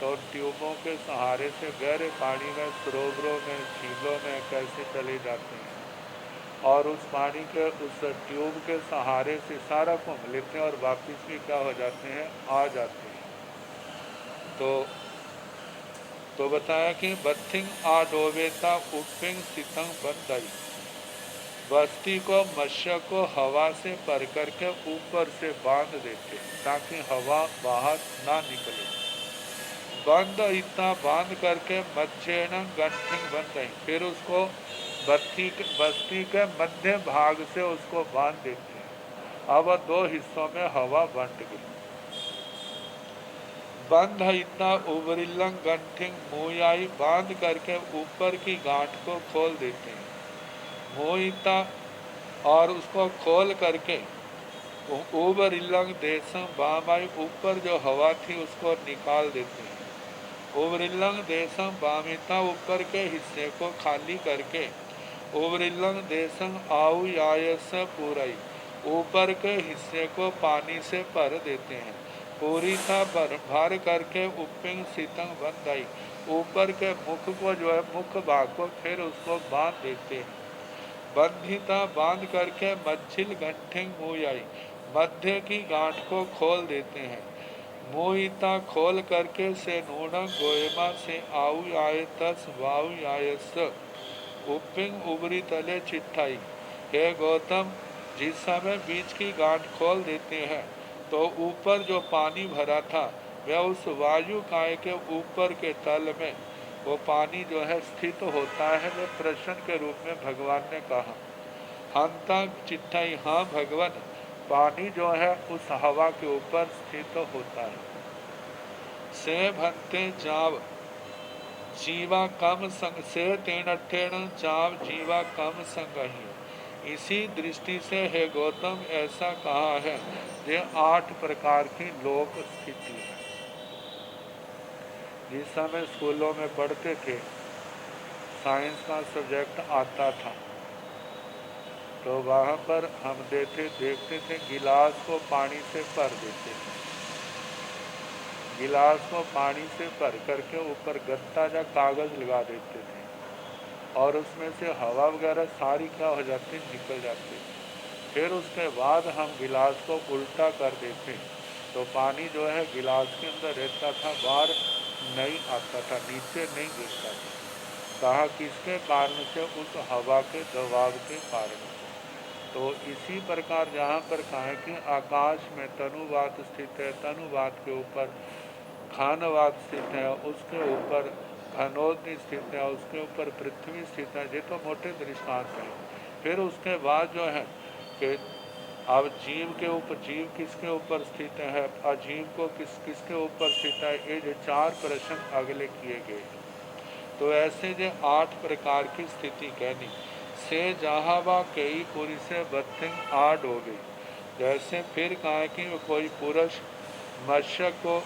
तो ट्यूबों के सहारे से गहरे पानी में, सरोवरों में, झीलों में कैसे चले जाते हैं, और उस पानी के उस ट्यूब के सहारे से सारा घूम लेते हैं और वापस भी क्या हो जाते हैं, आ जाते हैं। तो बताया कि बत्थिंग आ डोबेता उपिंग सितंग बंदई, बस्ती को मत्स्य को हवा से भर करके ऊपर से बांध देते ताकि हवा बाहर ना निकले। बंद इतना बांध करके मच्छेन गंठिंग बंद नहीं, फिर उसको बस्ती के मध्य भाग से उसको बांध देते हैं। अब दो हिस्सों में हवा बंट गई। बंध इतना उबरिल्लंग गंठिंग मोयाई, बांध करके ऊपर की गांठ को खोल देते हैं। मोहिता और उसको खोल करके उबरिल्लंग देशम बामाई, ऊपर जो हवा थी उसको निकाल देते हैं। उबरिल्लंग देशम बामिता, ऊपर के हिस्से को खाली करके उबरिल्लंग देशम आउ यायस पूराई, ऊपर के हिस्से को पानी से भर देते हैं। पूरी था भर करके उपिंग सीतंग बंदाई, ऊपर के मुख को जो है मुख भाग को फिर उसको बांध देते हैं। बंधिता, बांध करके मच्छिल गंठिंग मुयाई, मध्य की गांठ को खोल देते हैं। मोहिता, खोल करके से नूणं गोयमा से आउ आय तस वाउ आयस, उपिंग उबरी तले चिट्ठाई। हे गौतम, जिस समय बीच की गांठ खोल देते हैं तो ऊपर जो पानी भरा था वह उस वायु काय के ऊपर के तल में वो पानी जो है स्थित होता है। वह प्रश्न के रूप में भगवान ने कहा। हंता चिट्ठाई, हाँ भगवान, पानी जो है उस हवा के ऊपर स्थित होता है। से भंते जाव जीवा कम संग से तेन अठेण जाव जीवा कम संगहि। इसी दृष्टि से हे गौतम ऐसा कहा है, ये 8 प्रकार की लोक स्थिति है। जिस समय स्कूलों में पढ़ते थे, साइंस का सब्जेक्ट आता था तो वहाँ पर हम देखते थे गिलास को पानी से भर देते थे। गिलास को पानी से भर करके ऊपर गत्ता या कागज लगा देते थे और उसमें से हवा वगैरह सारी क्या हो जाती, निकल जाती। फिर उसके बाद हम गिलास को उल्टा कर देते तो पानी जो है गिलास के अंदर रहता था, बाहर नहीं आता था, नीचे नहीं गिरता था। कहा किसके कारण से, उस हवा के दबाव के कारण। तो इसी प्रकार जहाँ पर कहा कि आकाश में तनुवात स्थित है, तनुवात के ऊपर खानवात स्थित है, उसके ऊपर घनोदनी स्थित है, उसके ऊपर पृथ्वी स्थित है। ये तो मोटे दृष्टांत हैं। फिर उसके बाद जो है कि अब जीव के ऊपर, जीव किसके ऊपर स्थित है, अजीव को किसके ऊपर स्थित है, ये 4 प्रश्न अगले किए गए। तो ऐसे जो 8 प्रकार की स्थिति कहनी से जहावा कई पूरी से बथिंग आड हो गई। जैसे फिर कहा कि कोई पुरुष मत्स्य को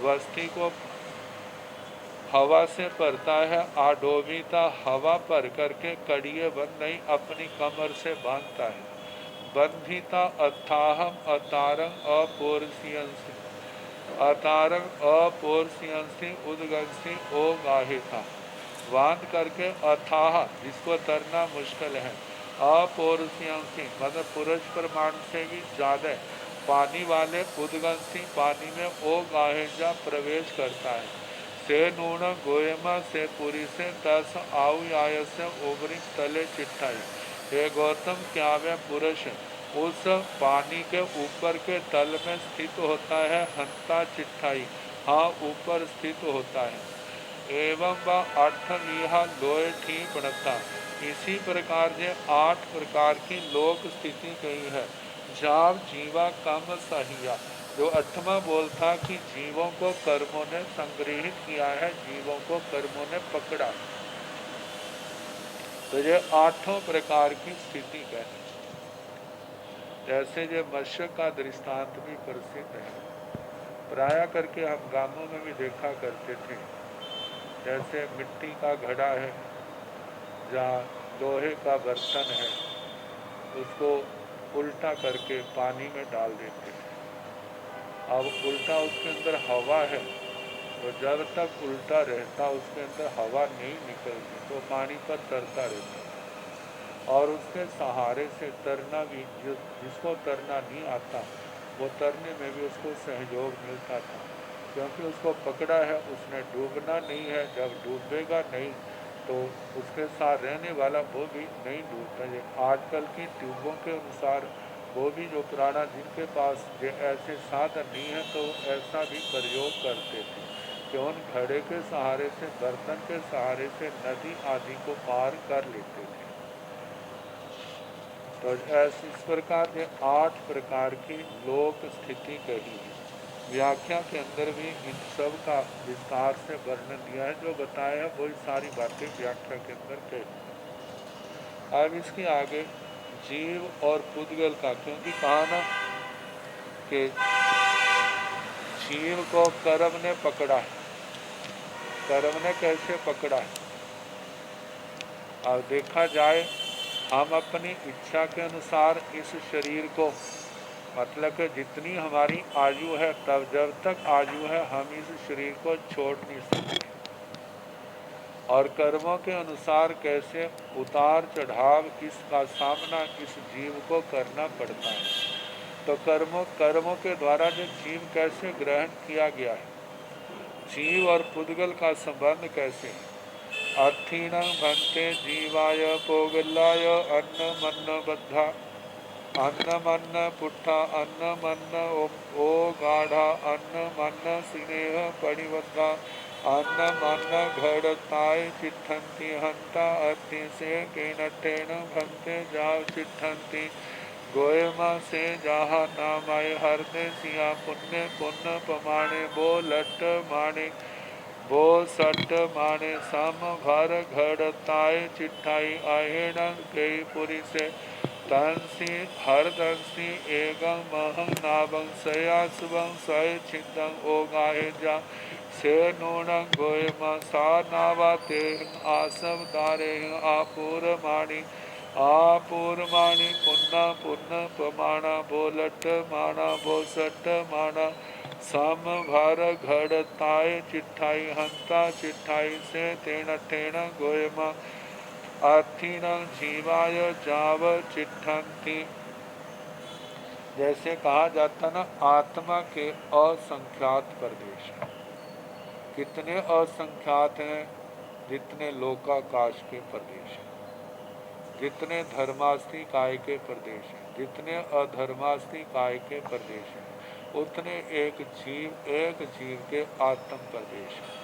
वस्ती को हवा से भरता है, आडोबीता, हवा भर करके कड़िए बंद नहीं अपनी कमर से बांधता है। बंधिता अथाहम अतारंग अपोरसियंसी, अतारंग अपोरसियंसी उदगंसी ओ गाहिता, बांध करके अथाह, जिसको तरना मुश्किल है, अपोरसियंसी मतलब पुरुष प्रमाण से भी ज़्यादा पानी वाले, उदगंसी पानी में ओ गाहेजा प्रवेश करता है। से नूण गोयमा से पुरी से तस आउ आय से उबरी तले चिट्ठाई। हे गौतम, क्या वह पुरुष उस पानी के ऊपर के तल में स्थित होता है, हंता चिट्ठाई, हाँ ऊपर स्थित होता है। एवं व अर्थविहा लोय ठीक बनता, इसी प्रकार से 8 प्रकार की लोक स्थिति कही है। जाव जीवा कम सहिया, जो 8वां बोल था कि जीवों को कर्मों ने संग्रहित किया है, जीवों को कर्मों ने पकड़ा। तो ये 8 प्रकार की स्थिति कहते। जैसे ये मत्स्य का दृष्टांत भी प्रसिद्ध है, प्राय करके हम गांवों में भी देखा करते थे। जैसे मिट्टी का घड़ा है, जहाँ लोहे का बर्तन है, उसको उल्टा करके पानी में डाल देते हैं। अब उल्टा उसके अंदर हवा है, तो जब तक उल्टा रहता उसके अंदर हवा नहीं निकलती तो पानी पर तरता रहता। और उसके सहारे से तरना भी, जिसको तरना नहीं आता वो तरने में भी उसको सहयोग मिलता था, क्योंकि उसको पकड़ा है, उसने डूबना नहीं है। जब डूबेगा नहीं तो उसके साथ रहने वाला वो भी नहीं डूबता है। आजकल की ट्यूबों के अनुसार वो भी जो पुराना जिनके पास ऐसे साधन नहीं है तो ऐसा भी प्रयोग करते थे। कि उन घड़े के सहारे से, बर्तन के सहारे से नदी आदि को पार कर लेते थे। तो ऐसे इस प्रकार के 8 प्रकार की लोक स्थिति कही है। व्याख्या के अंदर भी इन सब का विस्तार से वर्णन दिया है। जो बताया है वही सारी बातें व्याख्या के अंदर कही। अब इसके आगे जीव और पुद्गल का, क्योंकि कहा ना कि जीव को कर्म ने पकड़ा है। कर्म ने कैसे पकड़ा है? और देखा जाए, हम अपनी इच्छा के अनुसार इस शरीर को, मतलब कि जितनी हमारी आयु है, तब जब तक आयु है हम इस शरीर को छोड़ नहीं सकते। और कर्मों के अनुसार कैसे उतार चढ़ाव इसका सामना इस जीव को करना पड़ता है। तो कर्मों के द्वारा जो जीव कैसे ग्रहण किया गया है, जीव और पुद्गल का संबंध कैसे है। अर्थीनं भन्ते जीवाय पोगलाय अन्न मन्न बद्धा, अन्न मन्न पुट्ठा अन्न मन्न ओ गाढ़ा, अन्न मन्न स्नेह परिबद्धा, अन्न मन्न घड़ताय चिट्ठन्ति, हंता अर्थि से केनट्ठेन भन्ते जाव चिट्ठन्ति, गोयमा से जहा नामाय हरदे सिया पुण्य पुण्य पमाणे, बो लट्ट माणे बो सट माणे, सम भर घड़ताय चिट्ठाई, आहेण गई पुरी से तंसी हर दंसी एगं महं नाभं, सया सुभं सय छिदं ओ गाहे जा, से नूणं गोयमा सा नावा ते आसव दारे आपूर माणी, आपूर माणी पुन्ना पुन्न पमाणा, बोलट माणा बोसट माणा, सम भर घड़ताय चिट्ठाई, हंता चिट्ठाई से तेण ठेण गोयमा, अर्थीन जीवाय जाव चिट्ठन्ति। जैसे कहा जाता ना, आत्मा के असंख्यात प्रदेश। कितने असंख्यात हैं? जितने लोकाकाश के प्रदेश हैं, जितने धर्मास्थी काय के प्रदेश हैं, जितने अधर्मास्थी काय के प्रदेश हैं, उतने एक जीव के आत्म प्रदेश हैं।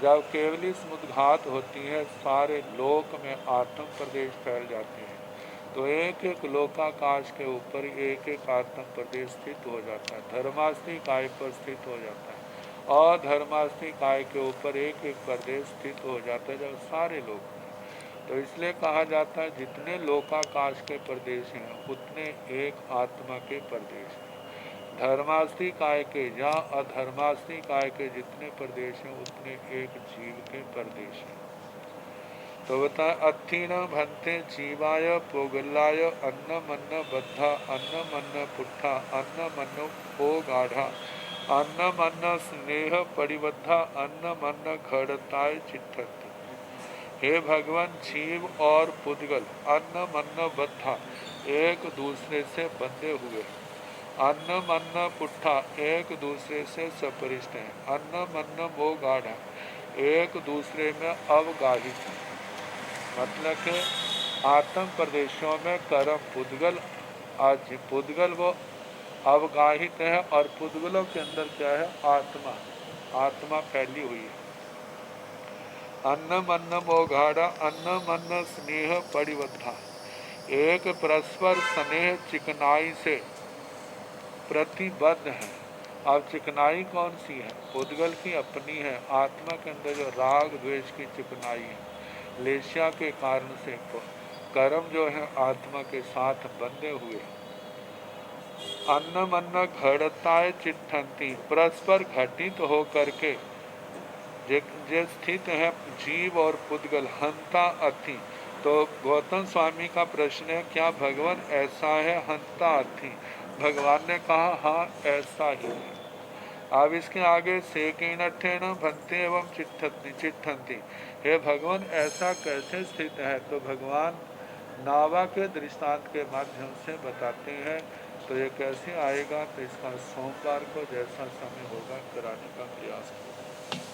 जब केवली समुद्घात होती है, सारे लोक में आत्म प्रदेश फैल जाते हैं। तो एक एक लोकाकाश के ऊपर एक एक आत्म प्रदेश स्थित हो जाता है। धर्मास्थी काय पर स्थित हो जाता है, अधर्मास्थी काय के ऊपर एक एक प्रदेश स्थित हो जाता है, जब सारे लोग। तो इसलिए कहा जाता है, जितने लोकाकाश के प्रदेश हैं उतने एक आत्मा के प्रदेश हैं। धर्मास्थी काय के या अधर्मास्थी काय के जितने प्रदेश हैं उतने एक जीव के प्रदेश हैं। तो बता, अत्थीन भन्ते जीवाय पोगलाय अन्न मन्न बद्धा, अन्न मन्न पुट्ठा अन्न मन्न ओ गाढ़ा, अन्न मन्न स्नेह परिबद्धा, अन्न मन्न घड़ताय चिट्ठन्ति। हे भगवान, जीव और पुद्गल अन्न मन्न बद्धा एक दूसरे से बंधे हुए, अन्न मन्न पुट्ठा एक दूसरे से सपरिष्ट हैं, अन्न मन्न मोह गाढ़ा एक दूसरे में अवगाहित है। मतलब कि आत्म प्रदेशों में कर्म पुद्गल वो अवगाहित है, और पुद्गलों के अंदर क्या है? आत्मा फैली हुई है। अन्न मन्न मोघाड़ा अन्न मन्न स्नेह परिबद्धा, एक परस्पर स्नेह चिकनाई से प्रतिबद्ध है। अब चिकनाई कौन सी है? पुद्गल की अपनी है। आत्मा के अंदर जो राग द्वेष की चिकनाई है, लेस्या के कारण से कर्म जो है आत्मा के साथ बंधे हुए। अन्न मन्न घड़ताए चिट्ठन्ति, परस्पर घटित हो करके जो स्थित है जीव और पुद्गल, हंता अथि। तो गौतम स्वामी का प्रश्न है, क्या भगवान ऐसा है हंता अथि? भगवान ने कहा हाँ, ऐसा ही है। अब इसके आगे सेकेनठेन भन्ते एवं चिट्ठन्ति, हे भगवान ऐसा कैसे स्थित है? तो भगवान नावा के दृष्टांत के माध्यम से बताते हैं। तो ये कैसे आएगा? तो इसका सोमवार को जैसा समय होगा कराने का प्रयास करें।